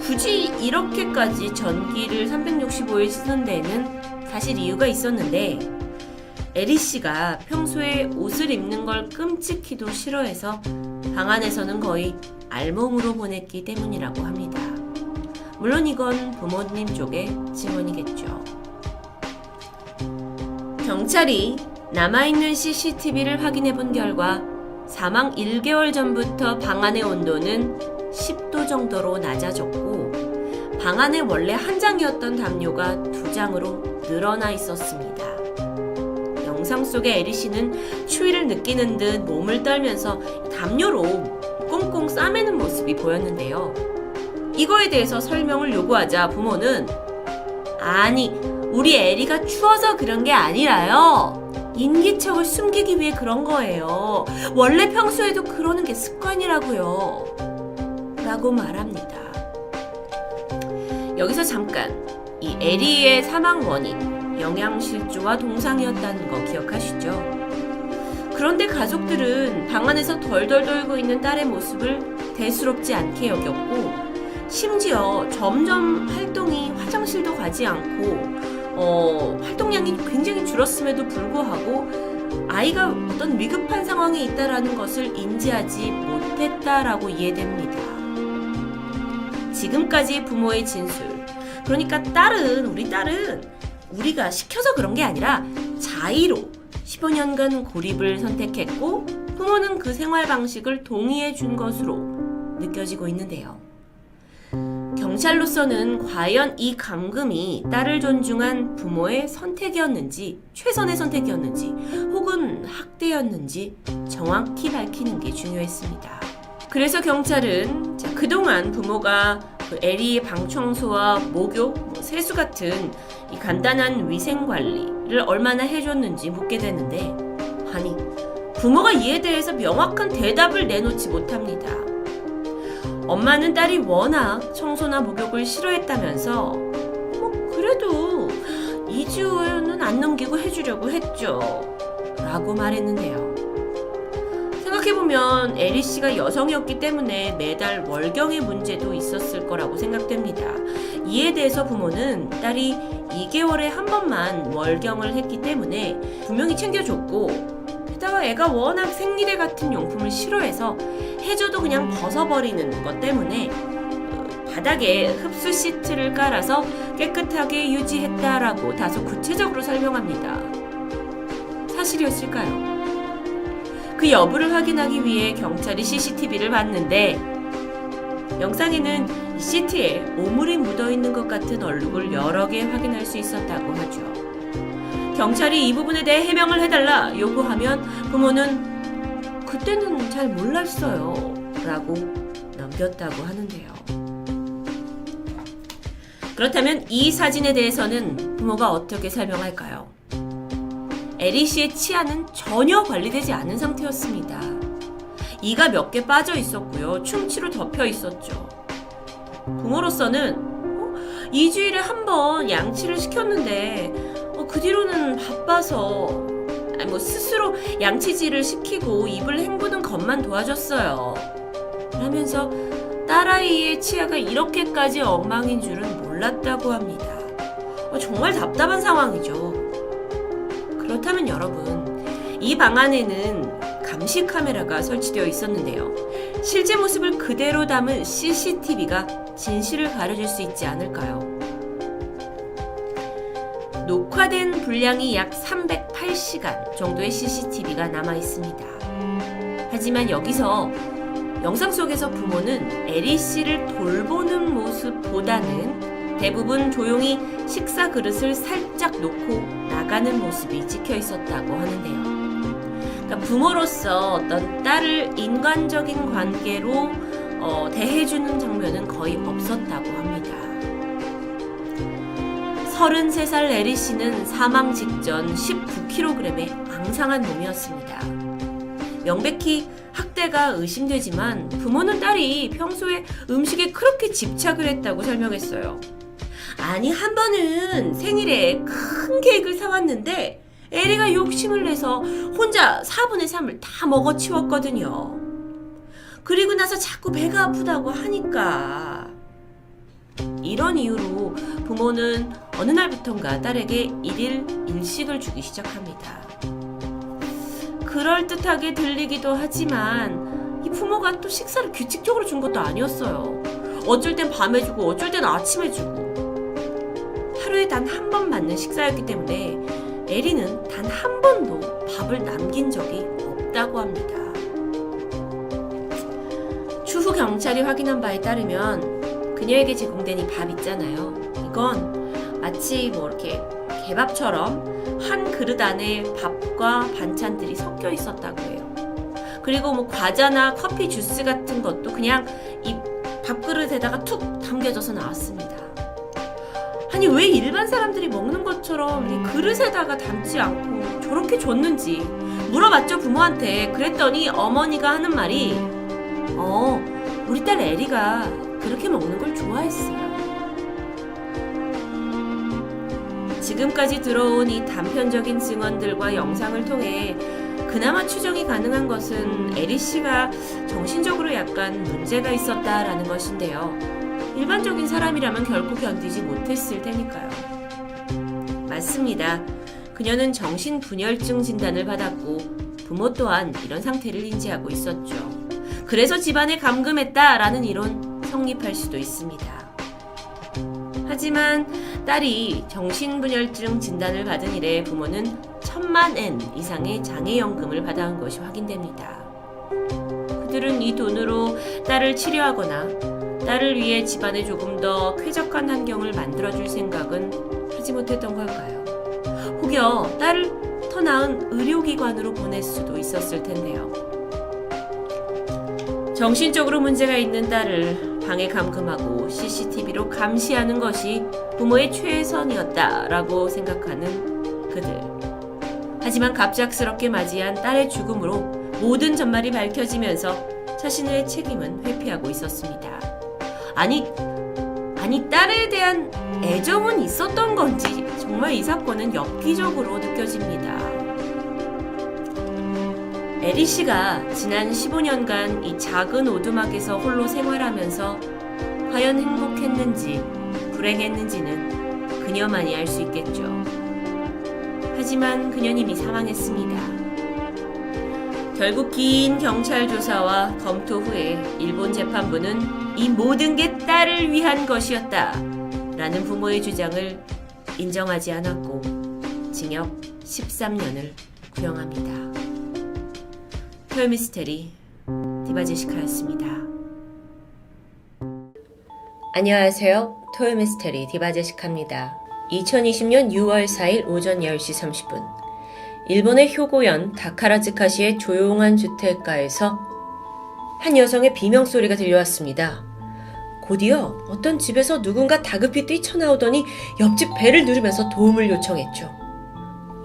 굳이 이렇게까지 전기를 365일 쓰는 데는 사실 이유가 있었는데 에리 씨가 평소에 옷을 입는 걸 끔찍히도 싫어해서 방 안에서는 거의 알몸으로 보냈기 때문이라고 합니다. 물론 이건 부모님 쪽의 증언이겠죠. 경찰이 남아있는 CCTV를 확인해 본 결과 사망 1개월 전부터 방 안의 온도는 10도 정도로 낮아졌고 방 안에 원래 한 장이었던 담요가 2장으로 늘어나 있었습니다. 영상 속의 에리 씨는 추위를 느끼는 듯 몸을 떨면서 담요로 꽁꽁 싸매는 모습이 보였는데요. 이거에 대해서 설명을 요구하자 부모는 아니, 우리 에리가 추워서 그런 게 아니라요. 인기척을 숨기기 위해 그런 거예요. 원래 평소에도 그러는 게 습관이라고요. 라고 말합니다. 여기서 잠깐 이 에리의 사망 원인, 영양실조와 동상이었다는 거 기억하시죠? 그런데 가족들은 방 안에서 덜덜 떨고 있는 딸의 모습을 대수롭지 않게 여겼고 심지어 점점 활동이 화장실도 가지 않고 활동량이 굉장히 줄었음에도 불구하고 아이가 어떤 위급한 상황에 있다라는 것을 인지하지 못했다라고 이해됩니다. 지금까지 부모의 진술, 그러니까 우리 딸은 우리가 시켜서 그런 게 아니라 자의로 15년간 고립을 선택했고 부모는 그 생활 방식을 동의해 준 것으로 느껴지고 있는데요. 경찰로서는 과연 이 감금이 딸을 존중한 부모의 선택이었는지, 최선의 선택이었는지, 혹은 학대였는지 정확히 밝히는 게 중요했습니다. 그래서 경찰은 그동안 부모가 에리의 방 청소와 목욕, 세수 같은 이 간단한 위생 관리를 얼마나 해줬는지 묻게 되는데, 아니, 부모가 이에 대해서 명확한 대답을 내놓지 못합니다. 엄마는 딸이 워낙 청소나 목욕을 싫어했다면서 그래도 2주는 안 넘기고 해주려고 했죠. 라고 말했는데요. 생각해보면 에리 씨가 여성이었기 때문에 매달 월경의 문제도 있었을 거라고 생각됩니다. 이에 대해서 부모는 딸이 2개월에 한 번만 월경을 했기 때문에 분명히 챙겨줬고 게다가 애가 워낙 생리대 같은 용품을 싫어해서 해줘도 그냥 벗어버리는 것 때문에 바닥에 흡수 시트를 깔아서 깨끗하게 유지했다라고 다소 구체적으로 설명합니다. 사실이었을까요? 그 여부를 확인하기 위해 경찰이 CCTV를 봤는데 영상에는 이 시트에 오물이 묻어있는 것 같은 얼룩을 여러 개 확인할 수 있었다고 하죠. 경찰이 이 부분에 대해 해명을 해달라 요구하면 부모는 그때는 잘 몰랐어요 라고 넘겼다고 하는데요. 그렇다면 이 사진에 대해서는 부모가 어떻게 설명할까요? 에리 씨의 치아는 전혀 관리되지 않은 상태였습니다. 이가 몇 개 빠져 있었고요. 충치로 덮여 있었죠. 부모로서는 2주일에 한 번 양치를 시켰는데 그 뒤로는 바빠서 스스로 양치질을 시키고 입을 헹구는 것만 도와줬어요. 라면서 딸아이의 치아가 이렇게까지 엉망인 줄은 몰랐다고 합니다. 정말 답답한 상황이죠. 그렇다면 여러분, 이 방 안에는 감시 카메라가 설치되어 있었는데요. 실제 모습을 그대로 담은 CCTV가 진실을 가려줄 수 있지 않을까요? 녹화된 분량이 약 308시간 정도의 CCTV가 남아 있습니다. 하지만 여기서 영상 속에서 부모는 에리 씨를 돌보는 모습보다는 대부분 조용히 식사 그릇을 살짝 놓고 나가는 모습이 찍혀 있었다고 하는데요. 그러니까 부모로서 어떤 딸을 인간적인 관계로 대해주는 장면은 거의 없었다고 합니다. 33살 에리 씨는 사망 직전 19kg의 앙상한 몸이었습니다. 명백히 학대가 의심되지만 부모는 딸이 평소에 음식에 그렇게 집착을 했다고 설명했어요. 아니, 한 번은 생일에 큰 케이크를 사왔는데 에리가 욕심을 내서 혼자 4분의 3을 다 먹어치웠거든요. 그리고 나서 자꾸 배가 아프다고 하니까. 이런 이유로 부모는 어느 날부턴가 딸에게 1일 1식을 주기 시작합니다. 그럴듯하게 들리기도 하지만 이 부모가 또 식사를 규칙적으로 준 것도 아니었어요. 어쩔 땐 밤에 주고 어쩔 땐 아침에 주고. 하루에 단 한 번 맞는 식사였기 때문에 에리는 단 한 번도 밥을 남긴 적이 없다고 합니다. 추후 경찰이 확인한 바에 따르면 그녀에게 제공된 이 밥 있잖아요. 이건 마치 이렇게 개밥처럼 한 그릇 안에 밥과 반찬들이 섞여 있었다고 해요. 그리고 과자나 커피 주스 같은 것도 그냥 이 밥그릇에다가 툭 담겨져서 나왔습니다. 아니, 왜 일반 사람들이 먹는 것처럼 이 그릇에다가 담지 않고 저렇게 줬는지 물어봤죠, 부모한테. 그랬더니 어머니가 하는 말이 우리 딸 에리가 그렇게 먹는 걸 좋아했어요. 지금까지 들어온 이 단편적인 증언들과 영상을 통해 그나마 추정이 가능한 것은 에리 씨가 정신적으로 약간 문제가 있었다라는 것인데요. 일반적인 사람이라면 결코 견디지 못했을 테니까요. 맞습니다. 그녀는 정신분열증 진단을 받았고 부모 또한 이런 상태를 인지하고 있었죠. 그래서 집안에 감금했다라는 이론 성립할 수도 있습니다. 하지만 딸이 정신분열증 진단을 받은 이래 부모는 10,000,000엔 이상의 장애연금을 받아온 것이 확인됩니다. 그들은 이 돈으로 딸을 치료하거나 딸을 위해 집안에 조금 더 쾌적한 환경을 만들어줄 생각은 하지 못했던 걸까요? 혹여 딸을 더 나은 의료기관으로 보낼 수도 있었을 텐데요. 정신적으로 문제가 있는 딸을 방에 감금하고 CCTV로 감시하는 것이 부모의 최선이었다라고 생각하는 그들. 하지만 갑작스럽게 맞이한 딸의 죽음으로 모든 전말이 밝혀지면서 자신의 책임은 회피하고 있었습니다. 아니 딸에 대한 애정은 있었던 건지 정말 이 사건은 엽기적으로 느껴집니다. 에리 씨가 지난 15년간 이 작은 오두막에서 홀로 생활하면서 과연 행복했는지 불행했는지는 그녀만이 알 수 있겠죠. 하지만 그녀는 이미 사망했습니다. 결국 긴 경찰 조사와 검토 후에 일본 재판부는 이 모든 게 딸을 위한 것이었다 라는 부모의 주장을 인정하지 않았고 징역 13년을 구형합니다. 토요미스테리 디바제시카였습니다. 안녕하세요. 토요미스테리 디바제시카입니다. 2020년 6월 4일 오전 10시 30분 일본의 효고현 다카라즈카시의 조용한 주택가에서 한 여성의 비명소리가 들려왔습니다. 곧이어 어떤 집에서 누군가 다급히 뛰쳐나오더니 옆집 벨을 누르면서 도움을 요청했죠.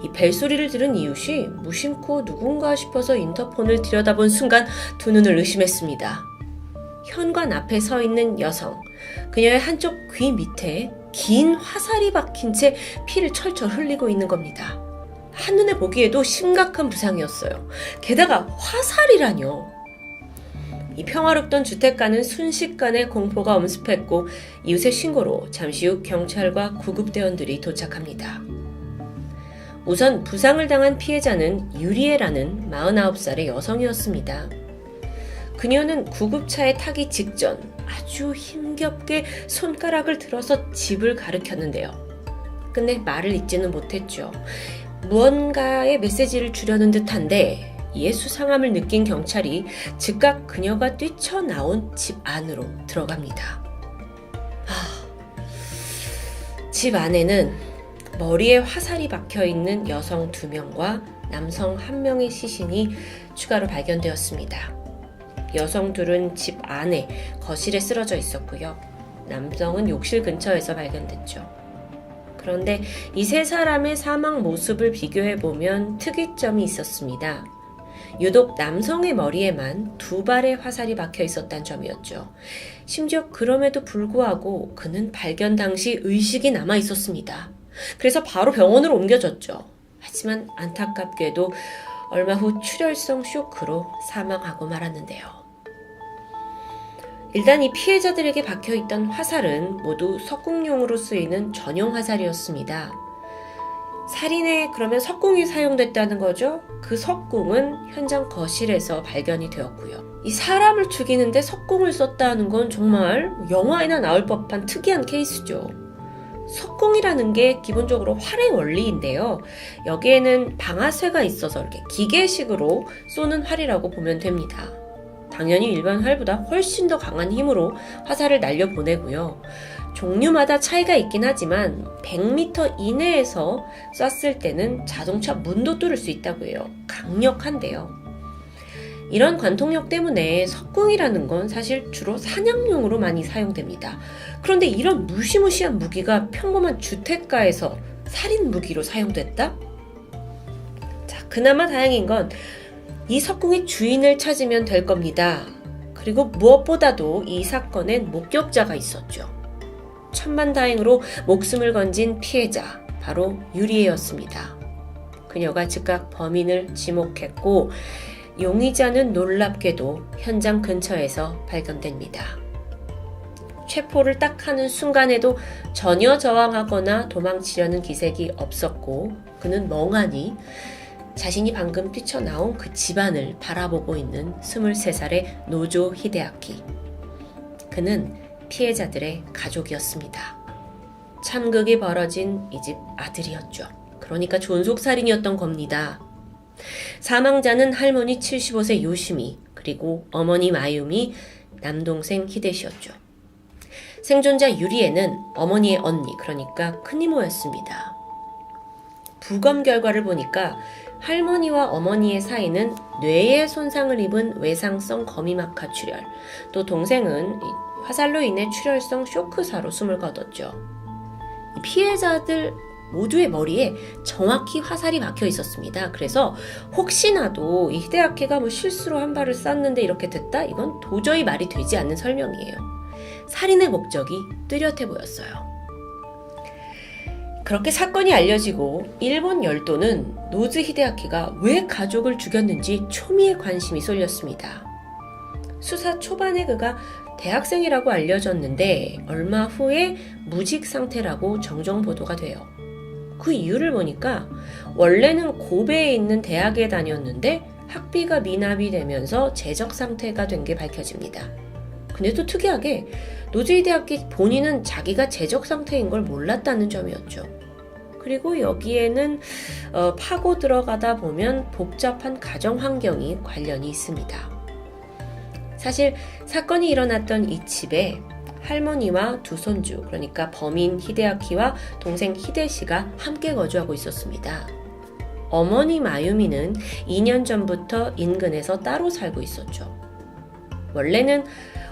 이 벨소리를 들은 이웃이 무심코 누군가 싶어서 인터폰을 들여다본 순간 두 눈을 의심했습니다. 현관 앞에 서 있는 여성, 그녀의 한쪽 귀 밑에 긴 화살이 박힌 채 피를 철철 흘리고 있는 겁니다. 한눈에 보기에도 심각한 부상이었어요. 게다가 화살이라뇨. 이 평화롭던 주택가는 순식간에 공포가 엄습했고 이웃의 신고로 잠시 후 경찰과 구급대원들이 도착합니다. 우선 부상을 당한 피해자는 유리에라는 49살의 여성이었습니다. 그녀는 구급차에 타기 직전 아주 힘겹게 손가락을 들어서 집을 가리켰는데요. 근데 말을 잇지는 못했죠. 무언가의 메시지를 주려는 듯한데 이에 수상함을 느낀 경찰이 즉각 그녀가 뛰쳐나온 집 안으로 들어갑니다. 집 안에는 머리에 화살이 박혀있는 여성 2명과 남성 1명의 시신이 추가로 발견되었습니다. 여성 둘은 집 안에 거실에 쓰러져 있었고요. 남성은 욕실 근처에서 발견됐죠. 그런데 이 세 사람의 사망 모습을 비교해보면 특이점이 있었습니다. 유독 남성의 머리에만 2발의 화살이 박혀 있었다는 점이었죠. 심지어 그럼에도 불구하고 그는 발견 당시 의식이 남아 있었습니다. 그래서 바로 병원으로 옮겨졌죠. 하지만 안타깝게도 얼마 후 출혈성 쇼크로 사망하고 말았는데요. 일단 이 피해자들에게 박혀있던 화살은 모두 석궁용으로 쓰이는 전용 화살이었습니다. 살인에 그러면 석궁이 사용됐다는 거죠? 그 석궁은 현장 거실에서 발견이 되었고요. 이 사람을 죽이는데 석궁을 썼다는 건 정말 영화에나 나올 법한 특이한 케이스죠. 석궁이라는 게 기본적으로 활의 원리인데요. 여기에는 방아쇠가 있어서 이렇게 기계식으로 쏘는 활이라고 보면 됩니다. 당연히 일반 활보다 훨씬 더 강한 힘으로 화살을 날려보내고요. 종류마다 차이가 있긴 하지만 100m 이내에서 쐈을 때는 자동차 문도 뚫을 수 있다고 해요. 강력한데요. 이런 관통력 때문에 석궁이라는 건 사실 주로 사냥용으로 많이 사용됩니다. 그런데 이런 무시무시한 무기가 평범한 주택가에서 살인 무기로 사용됐다? 자, 그나마 다행인 건 이 석궁의 주인을 찾으면 될 겁니다. 그리고 무엇보다도 이 사건엔 목격자가 있었죠. 천만다행으로 목숨을 건진 피해자, 바로 유리애였습니다. 그녀가 즉각 범인을 지목했고 용의자는 놀랍게도 현장 근처에서 발견됩니다. 체포를 딱 하는 순간에도 전혀 저항하거나 도망치려는 기색이 없었고 그는 멍하니 자신이 방금 뛰쳐나온 그 집안을 바라보고 있는 23살의 노조 히데아키. 그는 피해자들의 가족이었습니다. 참극이 벌어진 이 집 아들이었죠. 그러니까 존속살인이었던 겁니다. 사망자는 할머니 75세 요시미, 그리고 어머니 마유미, 남동생 히데시였죠. 생존자 유리에는 어머니의 언니, 그러니까 큰이모였습니다. 부검 결과를 보니까 할머니와 어머니의 사이는 뇌에 손상을 입은 외상성 거미막하 출혈, 또 동생은 화살로 인해 출혈성 쇼크사로 숨을 거뒀죠. 이 피해자들 모두의 머리에 정확히 화살이 박혀 있었습니다. 그래서 혹시나도 이 히데아키가 실수로 한 발을 쐈는데 이렇게 됐다? 이건 도저히 말이 되지 않는 설명이에요. 살인의 목적이 뚜렷해 보였어요. 그렇게 사건이 알려지고 일본 열도는 노즈 히데아키가 왜 가족을 죽였는지 초미의 관심이 쏠렸습니다. 수사 초반에 그가 대학생이라고 알려졌는데 얼마 후에 무직 상태라고 정정 보도가 돼요. 그 이유를 보니까 원래는 고베에 있는 대학에 다녔는데 학비가 미납이 되면서 재적 상태가 된 게 밝혀집니다. 근데 또 특이하게 노즈 히데아키 본인은 자기가 재적 상태인 걸 몰랐다는 점이었죠. 그리고 여기에는 파고 들어가다 보면 복잡한 가정 환경이 관련이 있습니다. 사실 사건이 일어났던 이 집에 할머니와 두 손주, 그러니까 범인 히데아키와 동생 히데시가 함께 거주하고 있었습니다. 어머니 마유미는 2년 전부터 인근에서 따로 살고 있었죠. 원래는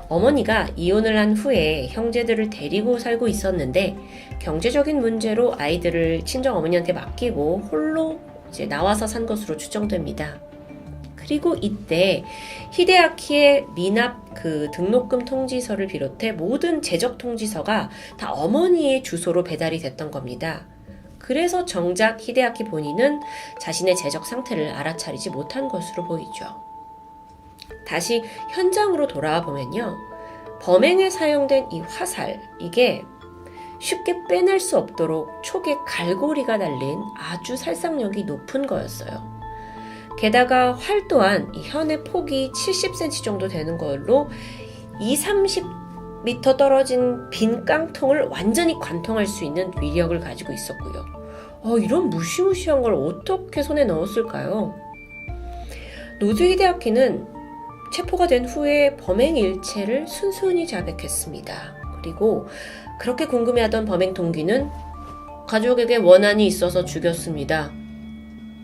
어머니가 이혼을 한 후에 형제들을 데리고 살고 있었는데 경제적인 문제로 아이들을 친정 어머니한테 맡기고 홀로 이제 나와서 산 것으로 추정됩니다. 그리고 이때 히데아키의 미납 등록금 통지서를 비롯해 모든 재적 통지서가 다 어머니의 주소로 배달이 됐던 겁니다. 그래서 정작 히데아키 본인은 자신의 재적 상태를 알아차리지 못한 것으로 보이죠. 다시 현장으로 돌아와 보면요. 범행에 사용된 이 화살, 이게 쉽게 빼낼 수 없도록 촉에 갈고리가 달린 아주 살상력이 높은 거였어요. 게다가 활 또한 이 현의 폭이 70cm 정도 되는 걸로 20-30m 떨어진 빈 깡통을 완전히 관통할 수 있는 위력을 가지고 있었고요. 이런 무시무시한 걸 어떻게 손에 넣었을까요? 노즈 히데아키는 체포가 된 후에 범행 일체를 순순히 자백했습니다. 그리고 그렇게 궁금해하던 범행 동기는 가족에게 원한이 있어서 죽였습니다.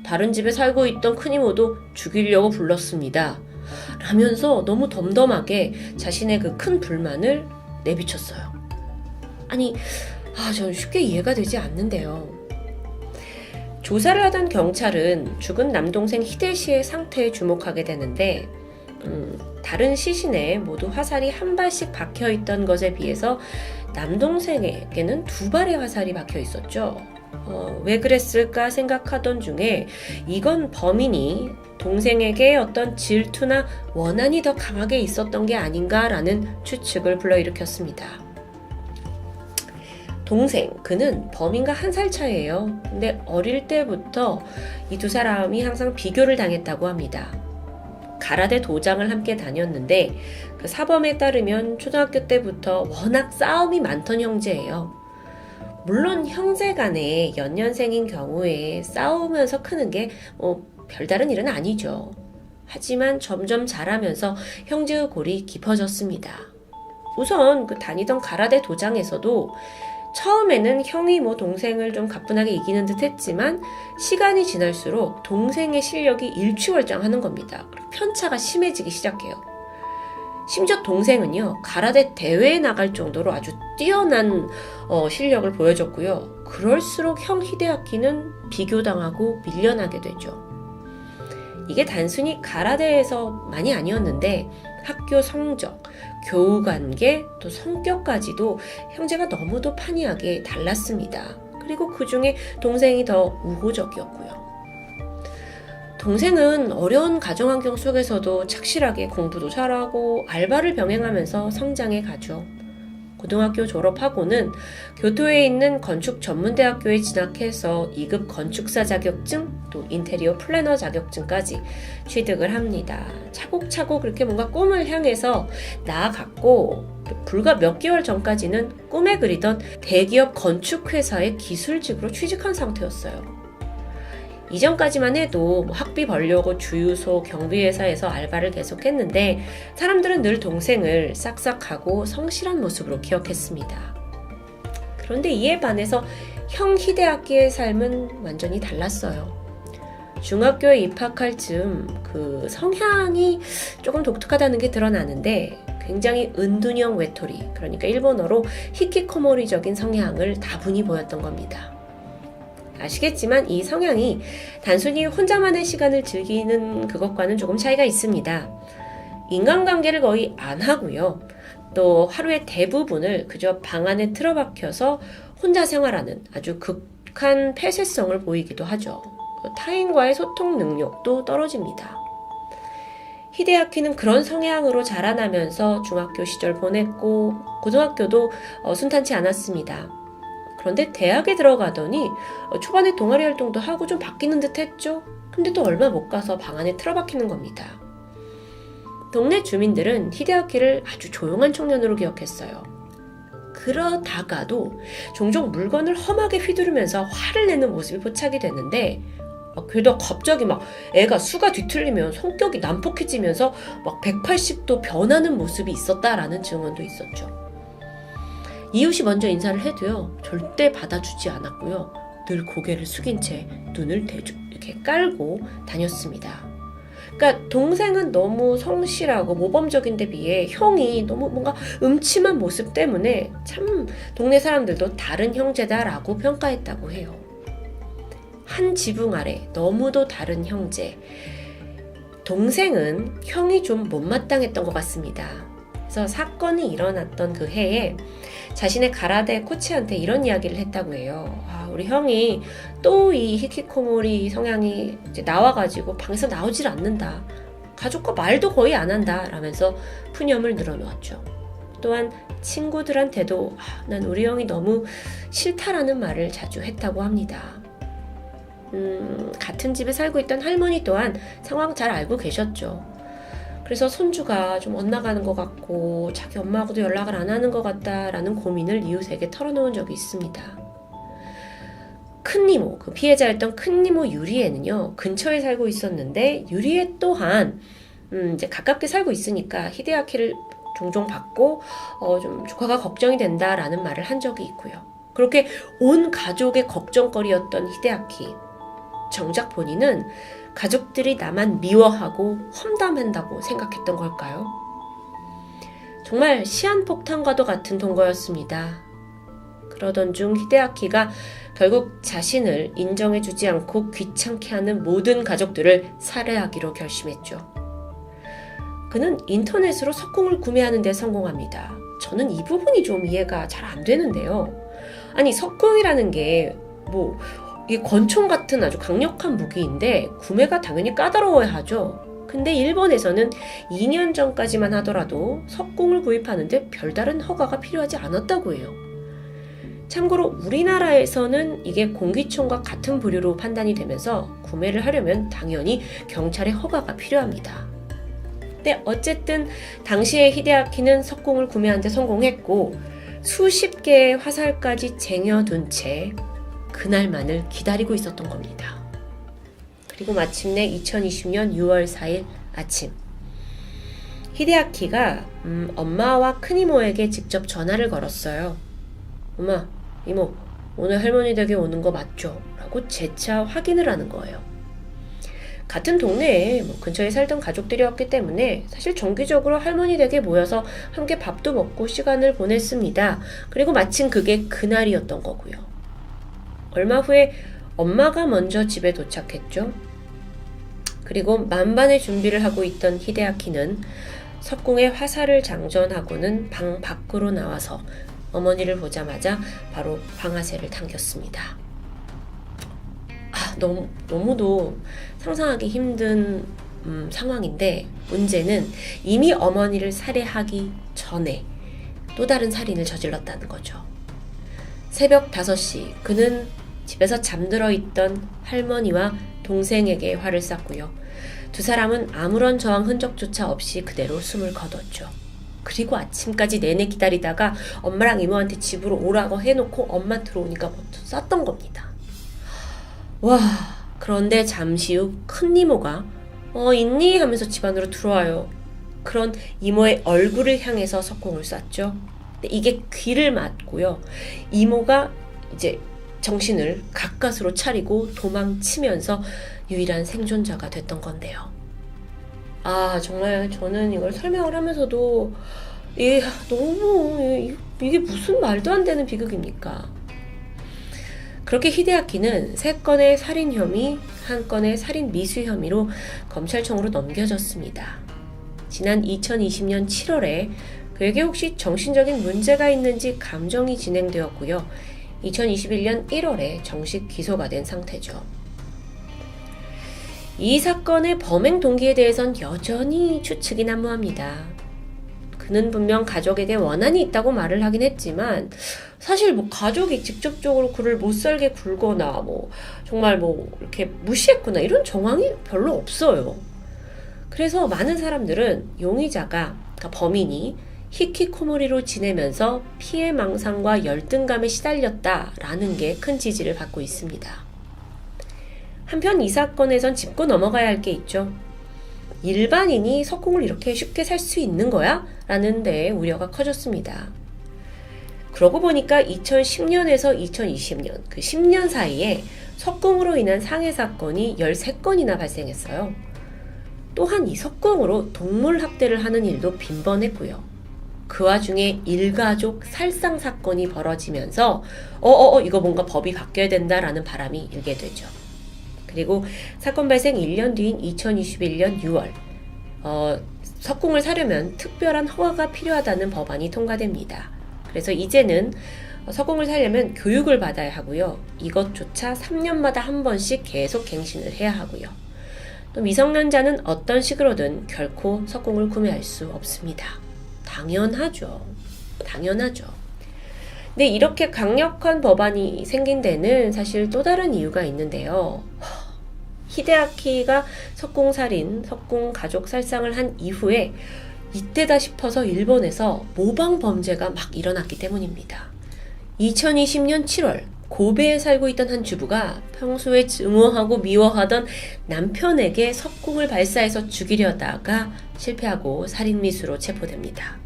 다른 집에 살고 있던 큰이모도 죽이려고 불렀습니다. 라면서 너무 덤덤하게 자신의 그 큰 불만을 내비쳤어요. 아니, 저는 쉽게 이해가 되지 않는데요. 조사를 하던 경찰은 죽은 남동생 히데시의 상태에 주목하게 되는데 다른 시신에 모두 화살이 한 발씩 박혀 있던 것에 비해서 남동생에게는 2발의 화살이 박혀 있었죠. 왜 그랬을까 생각하던 중에 이건 범인이 동생에게 어떤 질투나 원한이 더 강하게 있었던 게 아닌가라는 추측을 불러일으켰습니다. 동생, 그는 범인과 1살 차이예요. 근데 어릴 때부터 이 두 사람이 항상 비교를 당했다고 합니다. 가라데 도장을 함께 다녔는데 그 사범에 따르면 초등학교 때부터 워낙 싸움이 많던 형제예요. 물론 형제 간에 연년생인 경우에 싸우면서 크는 게 별다른 일은 아니죠. 하지만 점점 자라면서 형제의 골이 깊어졌습니다. 우선 그 다니던 가라데 도장에서도 처음에는 형이 동생을 좀 가뿐하게 이기는 듯 했지만 시간이 지날수록 동생의 실력이 일취월장하는 겁니다. 편차가 심해지기 시작해요. 심지어 동생은요, 가라데 대회에 나갈 정도로 아주 뛰어난 실력을 보여줬고요. 그럴수록 형 히데아키는 비교당하고 밀려나게 되죠. 이게 단순히 가라데에서만이 아니었는데 학교 성적, 교우 관계, 또 성격까지도 형제가 너무도 판이하게 달랐습니다. 그리고 그 중에 동생이 더 우호적이었고요. 동생은 어려운 가정환경 속에서도 착실하게 공부도 잘하고 알바를 병행하면서 성장해 가죠. 고등학교 졸업하고는 교토에 있는 건축전문대학교에 진학해서 2급 건축사 자격증, 또 인테리어 플래너 자격증까지 취득을 합니다. 차곡차곡 그렇게 뭔가 꿈을 향해서 나아갔고, 불과 몇 개월 전까지는 꿈에 그리던 대기업 건축회사의 기술직으로 취직한 상태였어요. 이전까지만 해도 학비 벌려고 주유소, 경비회사에서 알바를 계속했는데 사람들은 늘 동생을 싹싹하고 성실한 모습으로 기억했습니다. 그런데 이에 반해서 형 히데아키의 삶은 완전히 달랐어요. 중학교에 입학할 즈음 그 성향이 조금 독특하다는 게 드러나는데 굉장히 은둔형 외톨이, 그러니까 일본어로 히키코모리적인 성향을 다분히 보였던 겁니다. 아시겠지만 이 성향이 단순히 혼자만의 시간을 즐기는 그것과는 조금 차이가 있습니다. 인간관계를 거의 안 하고요. 또 하루의 대부분을 그저 방 안에 틀어박혀서 혼자 생활하는 아주 극한 폐쇄성을 보이기도 하죠. 타인과의 소통 능력도 떨어집니다. 히데아키는 그런 성향으로 자라나면서 중학교 시절 보냈고 고등학교도 순탄치 않았습니다. 그런데 대학에 들어가더니 초반에 동아리 활동도 하고 좀 바뀌는 듯 했죠. 근데 또 얼마 못 가서 방 안에 틀어박히는 겁니다. 동네 주민들은 히데아키를 아주 조용한 청년으로 기억했어요. 그러다가도 종종 물건을 험하게 휘두르면서 화를 내는 모습이 포착이 됐는데 게다가 갑자기 애가 수가 뒤틀리면 성격이 난폭해지면서 180도 변하는 모습이 있었다라는 증언도 있었죠. 이웃이 먼저 인사를 해도요, 절대 받아주지 않았고요. 늘 고개를 숙인 채 눈을 이렇게 깔고 다녔습니다. 그러니까 동생은 너무 성실하고 모범적인 데 비해 형이 너무 뭔가 음침한 모습 때문에 참 동네 사람들도 다른 형제다라고 평가했다고 해요. 한 지붕 아래 너무도 다른 형제. 동생은 형이 좀 못마땅했던 것 같습니다. 그래서 사건이 일어났던 그 해에 자신의 가라데 코치한테 이런 이야기를 했다고 해요. 우리 형이 또 이 히키코모리 성향이 이제 나와가지고 방에서 나오질 않는다. 가족과 말도 거의 안 한다. 라면서 푸념을 늘어놓았죠. 또한 친구들한테도 난 우리 형이 너무 싫다라는 말을 자주 했다고 합니다. 같은 집에 살고 있던 할머니 또한 상황 잘 알고 계셨죠. 그래서 손주가 좀 엇나가는 것 같고 자기 엄마하고도 연락을 안 하는 것 같다라는 고민을 이웃에게 털어놓은 적이 있습니다. 큰이모, 그 피해자였던 큰이모 유리에는요, 근처에 살고 있었는데 유리에 또한 이제 가깝게 살고 있으니까 히데아키를 종종 받고 좀 조카가 걱정이 된다라는 말을 한 적이 있고요. 그렇게 온 가족의 걱정거리였던 히데아키. 정작 본인은 가족들이 나만 미워하고 험담한다고 생각했던 걸까요? 정말 시한폭탄과도 같은 동거였습니다. 그러던 중 히데아키가 결국 자신을 인정해주지 않고 귀찮게 하는 모든 가족들을 살해하기로 결심했죠. 그는 인터넷으로 석궁을 구매하는 데 성공합니다. 저는 이 부분이 좀 이해가 잘 안 되는데요. 아니, 석궁이라는 게 이게 권총 같은 아주 강력한 무기인데 구매가 당연히 까다로워야 하죠. 근데 일본에서는 2년 전까지만 하더라도 석궁을 구입하는데 별다른 허가가 필요하지 않았다고 해요. 참고로 우리나라에서는 이게 공기총과 같은 부류로 판단이 되면서 구매를 하려면 당연히 경찰의 허가가 필요합니다. 근데 어쨌든 당시에 히데아키는 석궁을 구매하는 데 성공했고 수십 개의 화살까지 쟁여둔 채 그날만을 기다리고 있었던 겁니다. 그리고 마침내 2020년 6월 4일 아침, 히데아키가 엄마와 큰이모에게 직접 전화를 걸었어요. 엄마, 이모, 오늘 할머니 댁에 오는 거 맞죠? 라고 재차 확인을 하는 거예요. 같은 동네에 근처에 살던 가족들이었기 때문에 사실 정기적으로 할머니 댁에 모여서 함께 밥도 먹고 시간을 보냈습니다. 그리고 마침 그게 그날이었던 거고요. 얼마 후에 엄마가 먼저 집에 도착했죠. 그리고 만반의 준비를 하고 있던 히데아키는 석궁에 화살을 장전하고는 방 밖으로 나와서 어머니를 보자마자 바로 방아쇠를 당겼습니다. 너무도 상상하기 힘든 상황인데 문제는 이미 어머니를 살해하기 전에 또 다른 살인을 저질렀다는 거죠. 새벽 5시 그는 집에서 잠들어 있던 할머니와 동생에게 활을 쐈고요. 두 사람은 아무런 저항 흔적조차 없이 그대로 숨을 거뒀죠. 그리고 아침까지 내내 기다리다가 엄마랑 이모한테 집으로 오라고 해놓고 엄마 들어오니까 먼저 쐈던 겁니다. 와, 그런데 잠시 후 큰 이모가 있니? 하면서 집 안으로 들어와요. 그런 이모의 얼굴을 향해서 석궁을 쐈죠. 근데 이게 귀를 맞고요. 이모가 이제 정신을 가까스로 차리고 도망치면서 유일한 생존자가 됐던 건데요. 정말 저는 이걸 설명을 하면서도 이게 무슨 말도 안 되는 비극입니까? 그렇게 히데아키는 3건의 살인 혐의, 1건의 살인 미수 혐의로 검찰청으로 넘겨졌습니다. 지난 2020년 7월에 그에게 혹시 정신적인 문제가 있는지 감정이 진행되었고요. 2021년 1월에 정식 기소가 된 상태죠. 이 사건의 범행 동기에 대해선 여전히 추측이 난무합니다. 그는 분명 가족에게 원한이 있다고 말을 하긴 했지만 사실 가족이 직접적으로 그를 못살게 굴거나 정말 이렇게 무시했거나 이런 정황이 별로 없어요. 그래서 많은 사람들은 용의자가, 그러니까 범인이 히키코모리로 지내면서 피해망상과 열등감에 시달렸다라는 게 큰 지지를 받고 있습니다. 한편 이 사건에선 짚고 넘어가야 할 게 있죠. 일반인이 석궁을 이렇게 쉽게 살 수 있는 거야? 라는 데 우려가 커졌습니다. 그러고 보니까 2010년에서 2020년, 그 10년 사이에 석궁으로 인한 상해 사건이 13건이나 발생했어요. 또한 이 석궁으로 동물 학대를 하는 일도 빈번했고요. 그 와중에 일가족 살상 사건이 벌어지면서 이거 뭔가 법이 바뀌어야 된다라는 바람이 일게 되죠. 그리고 사건 발생 1년 뒤인 2021년 6월 석궁을 사려면 특별한 허가가 필요하다는 법안이 통과됩니다. 그래서 이제는 석궁을 사려면 교육을 받아야 하고요. 이것조차 3년마다 한 번씩 계속 갱신을 해야 하고요. 또 미성년자는 어떤 식으로든 결코 석궁을 구매할 수 없습니다. 당연하죠. 근데 이렇게 강력한 법안이 생긴 데는 사실 또 다른 이유가 있는데요. 히데아키가 석궁살인, 석궁 가족 살상을 한 이후에 이때다 싶어서 일본에서 모방 범죄가 막 일어났기 때문입니다. 2020년 7월 고베에 살고 있던 한 주부가 평소에 증오하고 미워하던 남편에게 석궁을 발사해서 죽이려다가 실패하고 살인미수로 체포됩니다.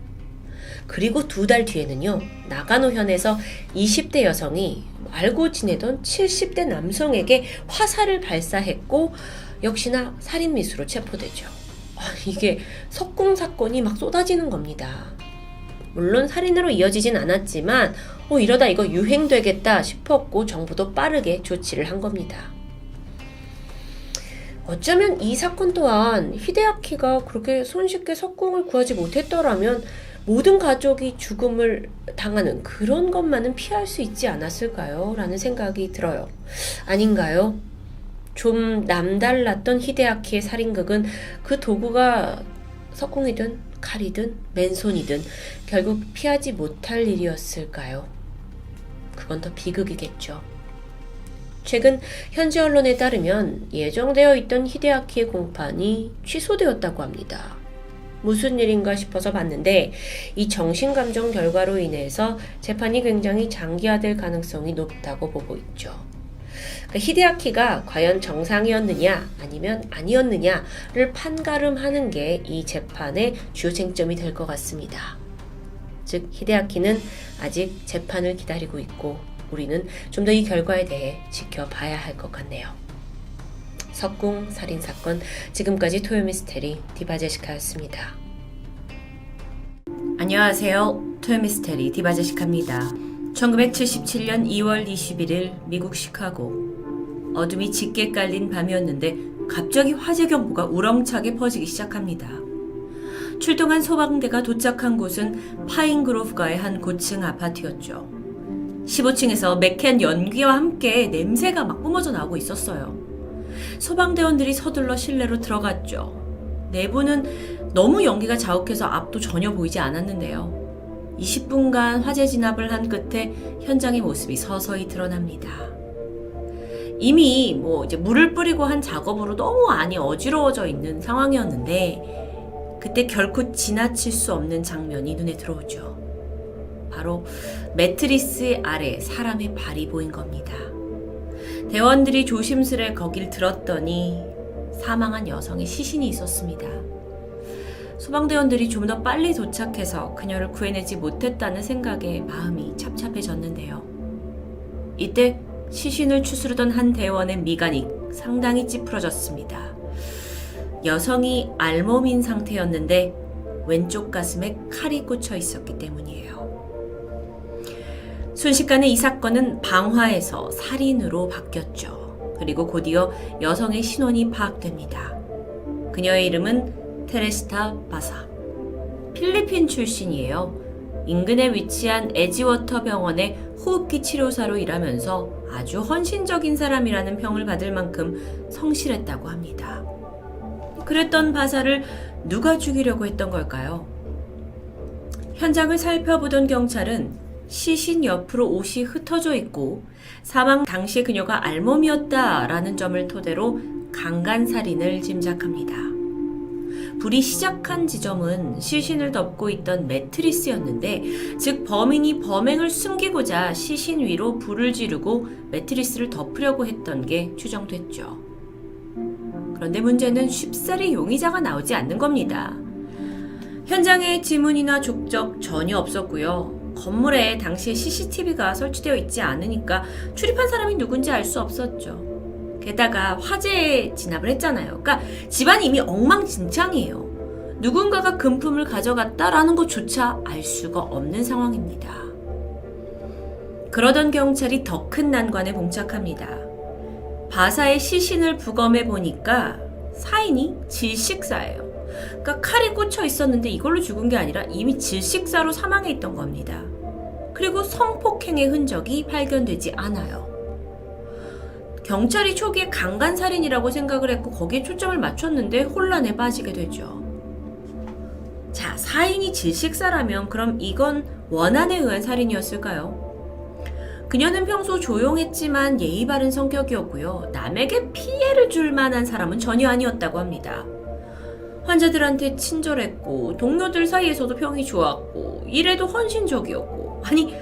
그리고 2달 뒤에는요, 나가노현에서 20대 여성이 알고 지내던 70대 남성에게 화살을 발사했고 역시나 살인미수로 체포되죠. 이게 석궁 사건이 막 쏟아지는 겁니다. 물론 살인으로 이어지진 않았지만 이러다 이거 유행되겠다 싶었고 정부도 빠르게 조치를 한 겁니다. 어쩌면 이 사건 또한 히데아키가 그렇게 손쉽게 석궁을 구하지 못했더라면 모든 가족이 죽음을 당하는 그런 것만은 피할 수 있지 않았을까요? 라는 생각이 들어요. 아닌가요? 좀 남달랐던 히데아키의 살인극은 그 도구가 석궁이든 칼이든 맨손이든 결국 피하지 못할 일이었을까요? 그건 더 비극이겠죠. 최근 현지 언론에 따르면 예정되어 있던 히데아키의 공판이 취소되었다고 합니다. 무슨 일인가 싶어서 봤는데 이 정신감정 결과로 인해서 재판이 굉장히 장기화될 가능성이 높다고 보고 있죠. 히데아키가 과연 정상이었느냐 아니면 아니었느냐를 판가름하는 게 이 재판의 주요 쟁점이 될 것 같습니다. 즉 히데아키는 아직 재판을 기다리고 있고 우리는 좀 더 이 결과에 대해 지켜봐야 할 것 같네요. 석궁 살인사건, 지금까지 토요미스테리 디바제시카였습니다. 안녕하세요. 토요미스테리 디바제시카입니다. 1977년 2월 21일 미국 시카고. 어둠이 짙게 깔린 밤이었는데 갑자기 화재 경보가 우렁차게 퍼지기 시작합니다. 출동한 소방대가 도착한 곳은 파인그로브가의 한 고층 아파트였죠. 15층에서 매캐한 연기와 함께 냄새가 막 뿜어져 나오고 있었어요. 소방대원들이 서둘러 실내로 들어갔죠. 내부는 너무 연기가 자욱해서 앞도 전혀 보이지 않았는데요. 20분간 화재 진압을 한 끝에 현장의 모습이 서서히 드러납니다. 이미 이제 물을 뿌리고 한 작업으로 너무 안이 어지러워져 있는 상황이었는데 그때 결코 지나칠 수 없는 장면이 눈에 들어오죠. 바로 매트리스 아래 사람의 발이 보인 겁니다. 대원들이 조심스레 거길 들었더니 사망한 여성의 시신이 있었습니다. 소방대원들이 좀 더 빨리 도착해서 그녀를 구해내지 못했다는 생각에 마음이 착잡해졌는데요. 이때 시신을 추스르던 한 대원의 미간이 상당히 찌푸러졌습니다. 여성이 알몸인 상태였는데 왼쪽 가슴에 칼이 꽂혀 있었기 때문이에요. 순식간에 이 사건은 방화에서 살인으로 바뀌었죠. 그리고 곧이어 여성의 신원이 파악됩니다. 그녀의 이름은 테레스타 바사. 필리핀 출신이에요. 인근에 위치한 에지워터 병원의 호흡기 치료사로 일하면서 아주 헌신적인 사람이라는 평을 받을 만큼 성실했다고 합니다. 그랬던 바사를 누가 죽이려고 했던 걸까요? 현장을 살펴보던 경찰은 시신 옆으로 옷이 흩어져 있고 사망 당시 그녀가 알몸이었다라는 점을 토대로 강간살인을 짐작합니다. 불이 시작한 지점은 시신을 덮고 있던 매트리스였는데 즉 범인이 범행을 숨기고자 시신 위로 불을 지르고 매트리스를 덮으려고 했던 게 추정됐죠. 그런데 문제는 쉽사리 용의자가 나오지 않는 겁니다. 현장에 지문이나 족적 전혀 없었고요. 건물에 당시에 CCTV가 설치되어 있지 않으니까 출입한 사람이 누군지 알 수 없었죠. 게다가 화재에 진압을 했잖아요. 그러니까 집안이 이미 엉망진창이에요. 누군가가 금품을 가져갔다라는 것조차 알 수가 없는 상황입니다. 그러던 경찰이 더 큰 난관에 봉착합니다. 바사의 시신을 부검해 보니까 사인이 질식사예요. 그러니까 칼이 꽂혀 있었는데 이걸로 죽은 게 아니라 이미 질식사로 사망해 있던 겁니다. 그리고 성폭행의 흔적이 발견되지 않아요. 경찰이 초기에 강간살인이라고 생각을 했고 거기에 초점을 맞췄는데 혼란에 빠지게 되죠. 자, 사인이 질식사라면 그럼 이건 원한에 의한 살인이었을까요? 그녀는 평소 조용했지만 예의 바른 성격이었고요. 남에게 피해를 줄 만한 사람은 전혀 아니었다고 합니다. 환자들한테 친절했고 동료들 사이에서도 평이 좋았고 일에도 헌신적이었고 아니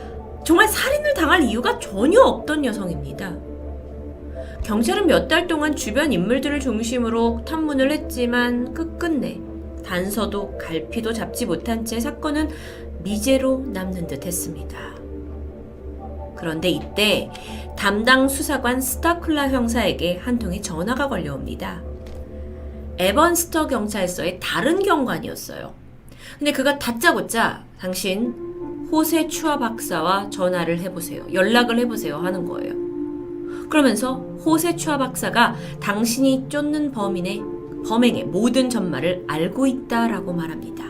정말 살인을 당할 이유가 전혀 없던 여성입니다. 경찰은 몇 달 동안 주변 인물들을 중심으로 탐문을 했지만 끝끝내 단서도 갈피도 잡지 못한 채 사건은 미제로 남는 듯 했습니다. 그런데 이때 담당 수사관 스타클라 형사에게 한 통의 전화가 걸려옵니다. 에번스터 경찰서의 다른 경관이었어요. 근데 그가 다짜고짜 당신 호세 추아 박사와 전화를 해보세요. 연락을 해보세요 하는 거예요. 그러면서 호세 추아 박사가 당신이 쫓는 범행의 모든 전말을 알고 있다라고 말합니다.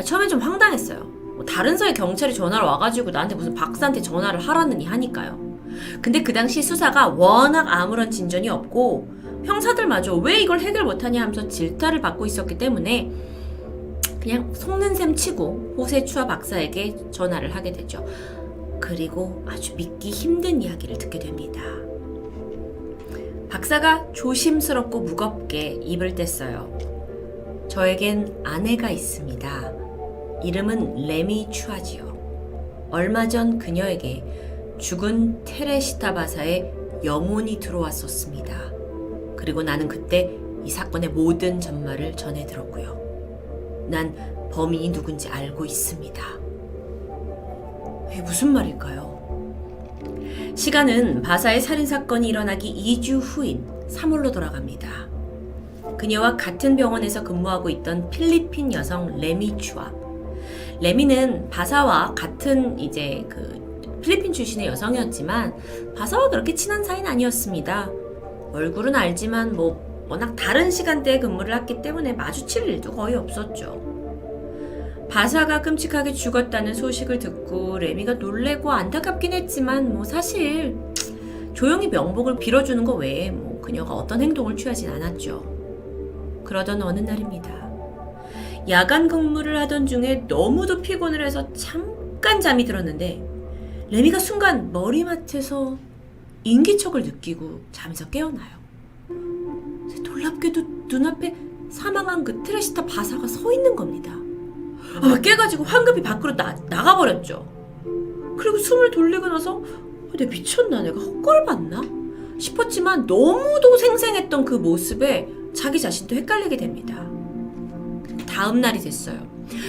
처음엔 좀 황당했어요. 다른 서의 경찰이 전화를 와가지고 나한테 무슨 박사한테 전화를 하라느니 하니까요. 근데 그 당시 수사가 워낙 아무런 진전이 없고 형사들마저 왜 이걸 해결 못하냐 하면서 질타를 받고 있었기 때문에 그냥 속는 셈 치고 호세 추아 박사에게 전화를 하게 되죠. 그리고 아주 믿기 힘든 이야기를 듣게 됩니다. 박사가 조심스럽고 무겁게 입을 뗐어요. 저에겐 아내가 있습니다. 이름은 레미 추아지요. 얼마 전 그녀에게 죽은 테레시타 바사의 영혼이 들어왔었습니다. 그리고 나는 그때 이 사건의 모든 전말을 전해 들었고요. 난 범인이 누군지 알고 있습니다. 이게 무슨 말일까요? 시간은 바사의 살인사건이 일어나기 2주 후인 3월로 돌아갑니다. 그녀와 같은 병원에서 근무하고 있던 필리핀 여성 레미 추아. 레미는 바사와 같은 필리핀 출신의 여성이었지만 바사와 그렇게 친한 사이는 아니었습니다. 얼굴은 알지만 워낙 다른 시간대에 근무를 했기 때문에 마주칠 일도 거의 없었죠. 바사가 끔찍하게 죽었다는 소식을 듣고 레미가 놀래고 안타깝긴 했지만 사실 조용히 명복을 빌어주는 것 외에 그녀가 어떤 행동을 취하진 않았죠. 그러던 어느 날입니다. 야간 근무를 하던 중에 너무도 피곤을 해서 잠깐 잠이 들었는데 레미가 순간 머리맡에서 인기척을 느끼고 잠에서 깨어나요. 놀랍게도 눈앞에 사망한 그 테레시타 바사가 서 있는 겁니다. 깨가지고 황급히 밖으로 나가버렸죠. 그리고 숨을 돌리고 나서 내가 미쳤나? 내가 헛걸 봤나? 싶었지만 너무도 생생했던 그 모습에 자기 자신도 헷갈리게 됩니다. 다음 날이 됐어요.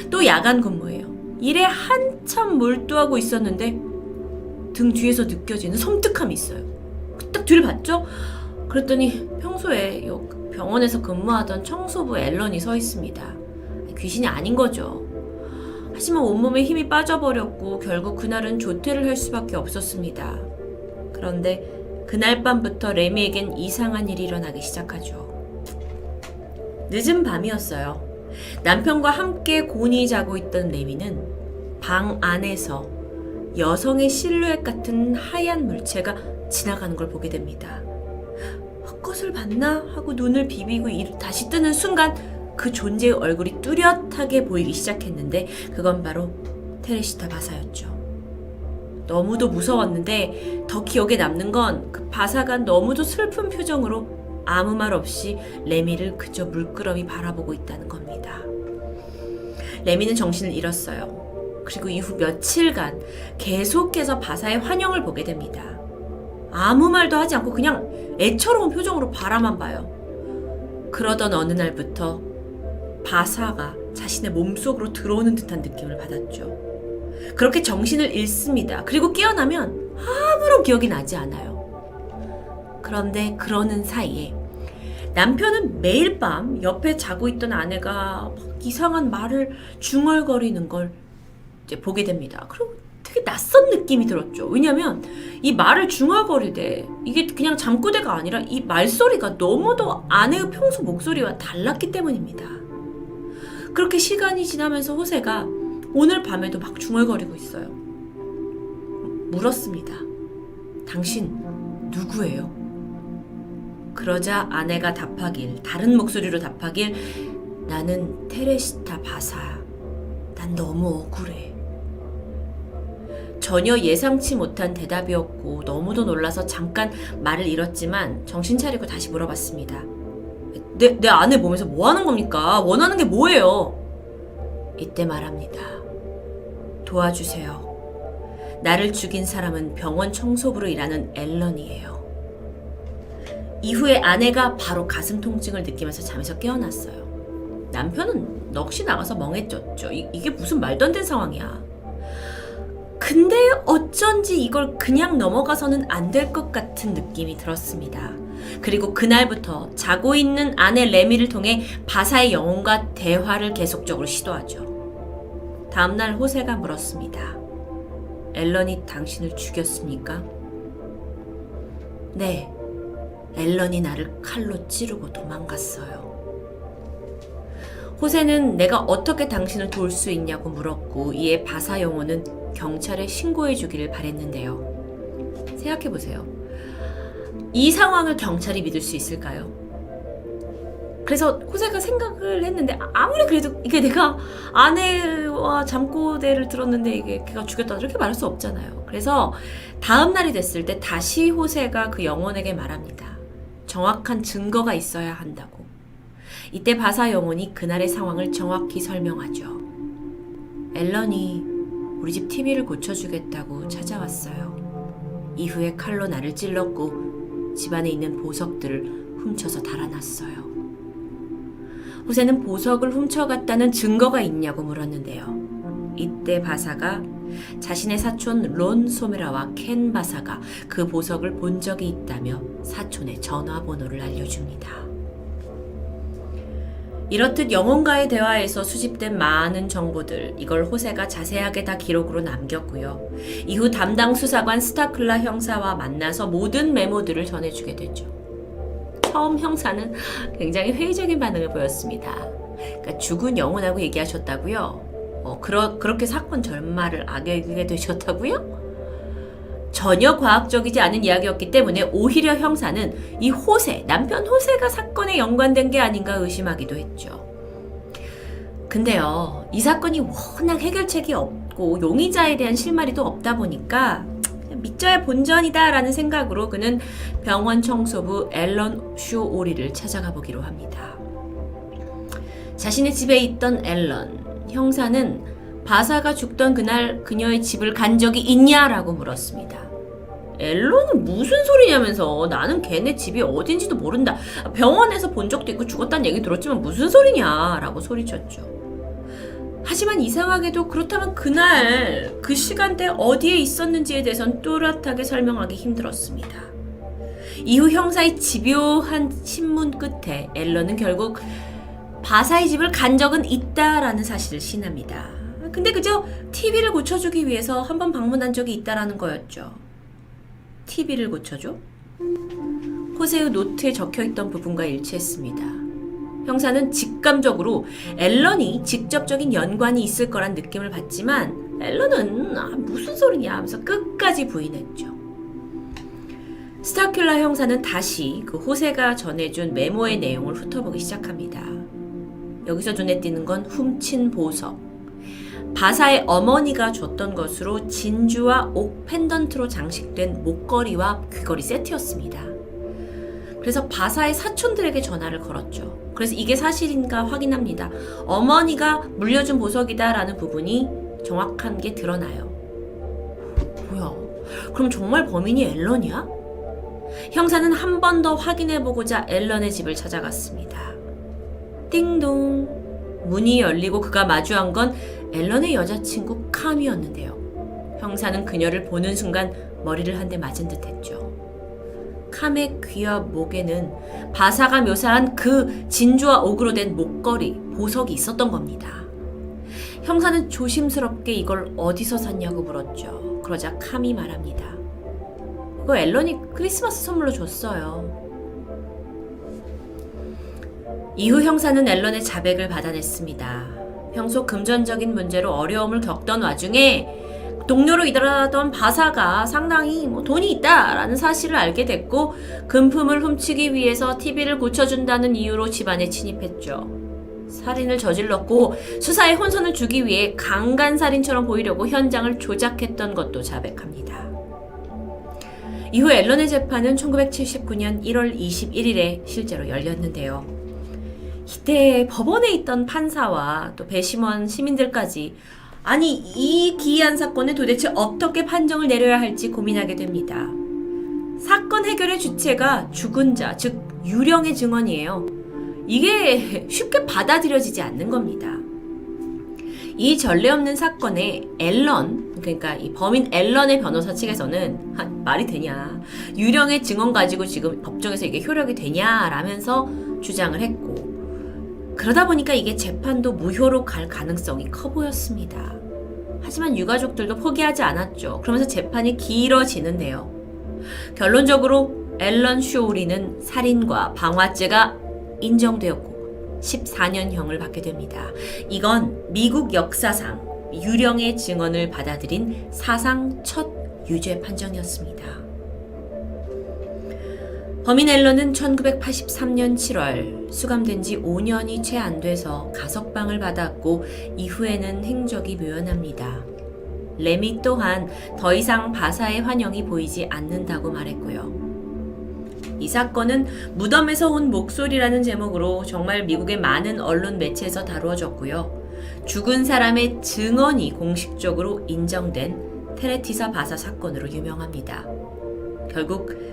또 야간 근무예요. 일에 한참 몰두하고 있었는데 등 뒤에서 느껴지는 섬뜩함이 있어요. 딱 뒤를 봤죠? 그랬더니 평소에 병원에서 근무하던 청소부 앨런이 서 있습니다. 귀신이 아닌 거죠. 하지만 온몸에 힘이 빠져버렸고 결국 그날은 조퇴를 할 수밖에 없었습니다. 그런데 그날 밤부터 레미에겐 이상한 일이 일어나기 시작하죠. 늦은 밤이었어요. 남편과 함께 곤히 자고 있던 레미는 방 안에서 여성의 실루엣 같은 하얀 물체가 지나가는 걸 보게 됩니다. 헛것을 봤나 하고 눈을 비비고 다시 뜨는 순간 그 존재의 얼굴이 뚜렷하게 보이기 시작했는데 그건 바로 테레시타 바사였죠. 너무도 무서웠는데 더 기억에 남는 건 그 바사가 너무도 슬픈 표정으로 아무 말 없이 레미를 그저 물끄러미 바라보고 있다는 겁니다. 레미는 정신을 잃었어요. 그리고 이후 며칠간 계속해서 바사의 환영을 보게 됩니다. 아무 말도 하지 않고 그냥 애처로운 표정으로 바라만 봐요. 그러던 어느 날부터 바사가 자신의 몸속으로 들어오는 듯한 느낌을 받았죠. 그렇게 정신을 잃습니다. 그리고 깨어나면 아무런 기억이 나지 않아요. 그런데 그러는 사이에 남편은 매일 밤 옆에 자고 있던 아내가 이상한 말을 중얼거리는 걸 이제 보게 됩니다. 그리고 되게 낯선 느낌이 들었죠. 왜냐면 이 말을 중얼거리되 이게 그냥 잠꼬대가 아니라 이 말소리가 너무도 아내의 평소 목소리와 달랐기 때문입니다. 그렇게 시간이 지나면서 호세가 오늘 밤에도 막 중얼거리고 있어요. 물었습니다. 당신 누구예요? 그러자 아내가 다른 목소리로 답하길 나는 테레시타 바사야. 난 너무 억울해. 전혀 예상치 못한 대답이었고 너무도 놀라서 잠깐 말을 잃었지만 정신 차리고 다시 물어봤습니다. 내 아내 몸에서 뭐 하는 겁니까? 원하는 게 뭐예요? 이때 말합니다. 도와주세요. 나를 죽인 사람은 병원 청소부로 일하는 앨런이에요. 이후에 아내가 바로 가슴 통증을 느끼면서 잠에서 깨어났어요. 남편은 넋이 나가서 멍해졌죠. 이게 무슨 말도 안 되는 상황이야. 근데 어쩐지 이걸 그냥 넘어가서는 안 될 것 같은 느낌이 들었습니다. 그리고 그날부터 자고 있는 아내 레미를 통해 바사의 영혼과 대화를 계속적으로 시도하죠. 다음날 호세가 물었습니다. 앨런이 당신을 죽였습니까? 네, 앨런이 나를 칼로 찌르고 도망갔어요. 호세는 내가 어떻게 당신을 도울 수 있냐고 물었고 이에 바사 영혼은 경찰에 신고해 주기를 바랬는데요. 생각해보세요. 이 상황을 경찰이 믿을 수 있을까요? 그래서 호세가 생각을 했는데 아무리 그래도 이게 내가 아내와 잠꼬대를 들었는데 이게 걔가 죽였다 이렇게 말할 수 없잖아요. 그래서 다음 날이 됐을 때 다시 호세가 그 영혼에게 말합니다. 정확한 증거가 있어야 한다고. 이때 바사 영혼이 그날의 상황을 정확히 설명하죠. 앨런이 우리 집 TV를 고쳐주겠다고 찾아왔어요. 이후에 칼로 나를 찔렀고 집안에 있는 보석들을 훔쳐서 달아났어요. 호세는 보석을 훔쳐갔다는 증거가 있냐고 물었는데요. 이때 바사가 자신의 사촌 론 소메라와 켄 바사가 그 보석을 본 적이 있다며 사촌의 전화번호를 알려줍니다. 이렇듯 영혼과의 대화에서 수집된 많은 정보들, 이걸 호세가 자세하게 다 기록으로 남겼고요. 이후 담당 수사관 스타클라 형사와 만나서 모든 메모들을 전해주게 되죠. 처음 형사는 굉장히 회의적인 반응을 보였습니다. 그러니까 죽은 영혼하고 얘기하셨다고요? 그렇게 사건 전말을 악용하게 되셨다고요? 전혀 과학적이지 않은 이야기였기 때문에 오히려 형사는 이 호세, 남편 호세가 사건에 연관된 게 아닌가 의심하기도 했죠. 근데요, 이 사건이 워낙 해결책이 없고 용의자에 대한 실마리도 없다 보니까 믿져야 본전이다 라는 생각으로 그는 병원 청소부 앨런 쇼 오리를 찾아가 보기로 합니다. 자신의 집에 있던 앨런, 형사는 바사가 죽던 그날 그녀의 집을 간 적이 있냐라고 물었습니다. 앨런은 무슨 소리냐면서 나는 걔네 집이 어딘지도 모른다. 병원에서 본 적도 있고 죽었다는 얘기 들었지만 무슨 소리냐라고 소리쳤죠. 하지만 이상하게도 그렇다면 그날 그 시간대 어디에 있었는지에 대해선 또렷하게 설명하기 힘들었습니다. 이후 형사의 집요한 신문 끝에 앨런은 결국 바사의 집을 간 적은 있다라는 사실을 신합니다. 근데 그저 TV를 고쳐주기 위해서 한번 방문한 적이 있다라는 거였죠. TV를 고쳐줘? 호세의 노트에 적혀있던 부분과 일치했습니다. 형사는 직감적으로 앨런이 직접적인 연관이 있을 거란 느낌을 받지만 앨런은 무슨 소리냐 하면서 끝까지 부인했죠. 스타큘라 형사는 다시 그 호세가 전해준 메모의 내용을 훑어보기 시작합니다. 여기서 눈에 띄는 건 훔친 보석. 바사의 어머니가 줬던 것으로 진주와 옥 펜던트로 장식된 목걸이와 귀걸이 세트였습니다. 그래서 바사의 사촌들에게 전화를 걸었죠. 그래서 이게 사실인가 확인합니다. 어머니가 물려준 보석이다라는 부분이 정확한 게 드러나요. 뭐야? 그럼 정말 범인이 앨런이야? 형사는 한 번 더 확인해보고자 앨런의 집을 찾아갔습니다. 띵동. 문이 열리고 그가 마주한 건 앨런의 여자친구 캄이었는데요. 형사는 그녀를 보는 순간 머리를 한 대 맞은 듯 했죠. 캄의 귀와 목에는 바사가 묘사한 그 진주와 옥으로 된 목걸이, 보석이 있었던 겁니다. 형사는 조심스럽게 이걸 어디서 샀냐고 물었죠. 그러자 캄이 말합니다. 그거 앨런이 크리스마스 선물로 줬어요. 이후 형사는 앨런의 자백을 받아냈습니다. 평소 금전적인 문제로 어려움을 겪던 와중에 동료로 일하던 바사가 상당히 돈이 있다라는 사실을 알게 됐고 금품을 훔치기 위해서 TV를 고쳐준다는 이유로 집안에 침입했죠. 살인을 저질렀고 수사에 혼선을 주기 위해 강간살인처럼 보이려고 현장을 조작했던 것도 자백합니다. 이후 앨런의 재판은 1979년 1월 21일에 실제로 열렸는데요. 이때 법원에 있던 판사와 또 배심원 시민들까지 아니 이 기이한 사건에 도대체 어떻게 판정을 내려야 할지 고민하게 됩니다. 사건 해결의 주체가 죽은 자, 즉 유령의 증언이에요. 이게 쉽게 받아들여지지 않는 겁니다. 이 전례 없는 사건에 앨런, 그러니까 이 범인 앨런의 변호사 측에서는 말이 되냐, 유령의 증언 가지고 지금 법정에서 이게 효력이 되냐라면서 주장을 했고 그러다 보니까 이게 재판도 무효로 갈 가능성이 커 보였습니다. 하지만 유가족들도 포기하지 않았죠. 그러면서 재판이 길어지는데요. 결론적으로 앨런 쇼우리는 살인과 방화죄가 인정되었고 14년형을 받게 됩니다. 이건 미국 역사상 유령의 증언을 받아들인 사상 첫 유죄 판정이었습니다. 범인 앨런은 1983년 7월 수감된 지 5년이 채 안 돼서 가석방을 받았고 이후에는 행적이 묘연합니다. 레미 또한 더 이상 바사의 환영이 보이지 않는다고 말했고요. 이 사건은 무덤에서 온 목소리라는 제목으로 정말 미국의 많은 언론 매체에서 다루어졌고요. 죽은 사람의 증언이 공식적으로 인정된 테레티사 바사 사건으로 유명합니다. 결국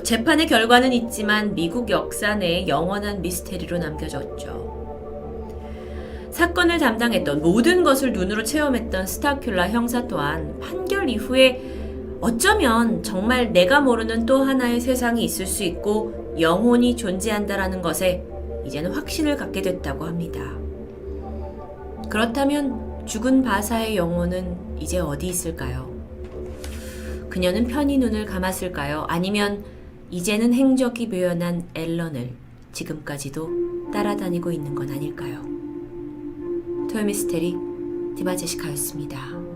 재판의 결과는 있지만 미국 역사 내에 영원한 미스테리로 남겨졌죠. 사건을 담당했던 모든 것을 눈으로 체험했던 스타큘라 형사 또한 판결 이후에 어쩌면 정말 내가 모르는 또 하나의 세상이 있을 수 있고 영혼이 존재한다라는 것에 이제는 확신을 갖게 됐다고 합니다. 그렇다면 죽은 바사의 영혼은 이제 어디 있을까요? 그녀는 편히 눈을 감았을까요? 아니면 이제는 행적이 묘연한 앨런을 지금까지도 따라다니고 있는 건 아닐까요? 토요미스테리 디바제시카였습니다.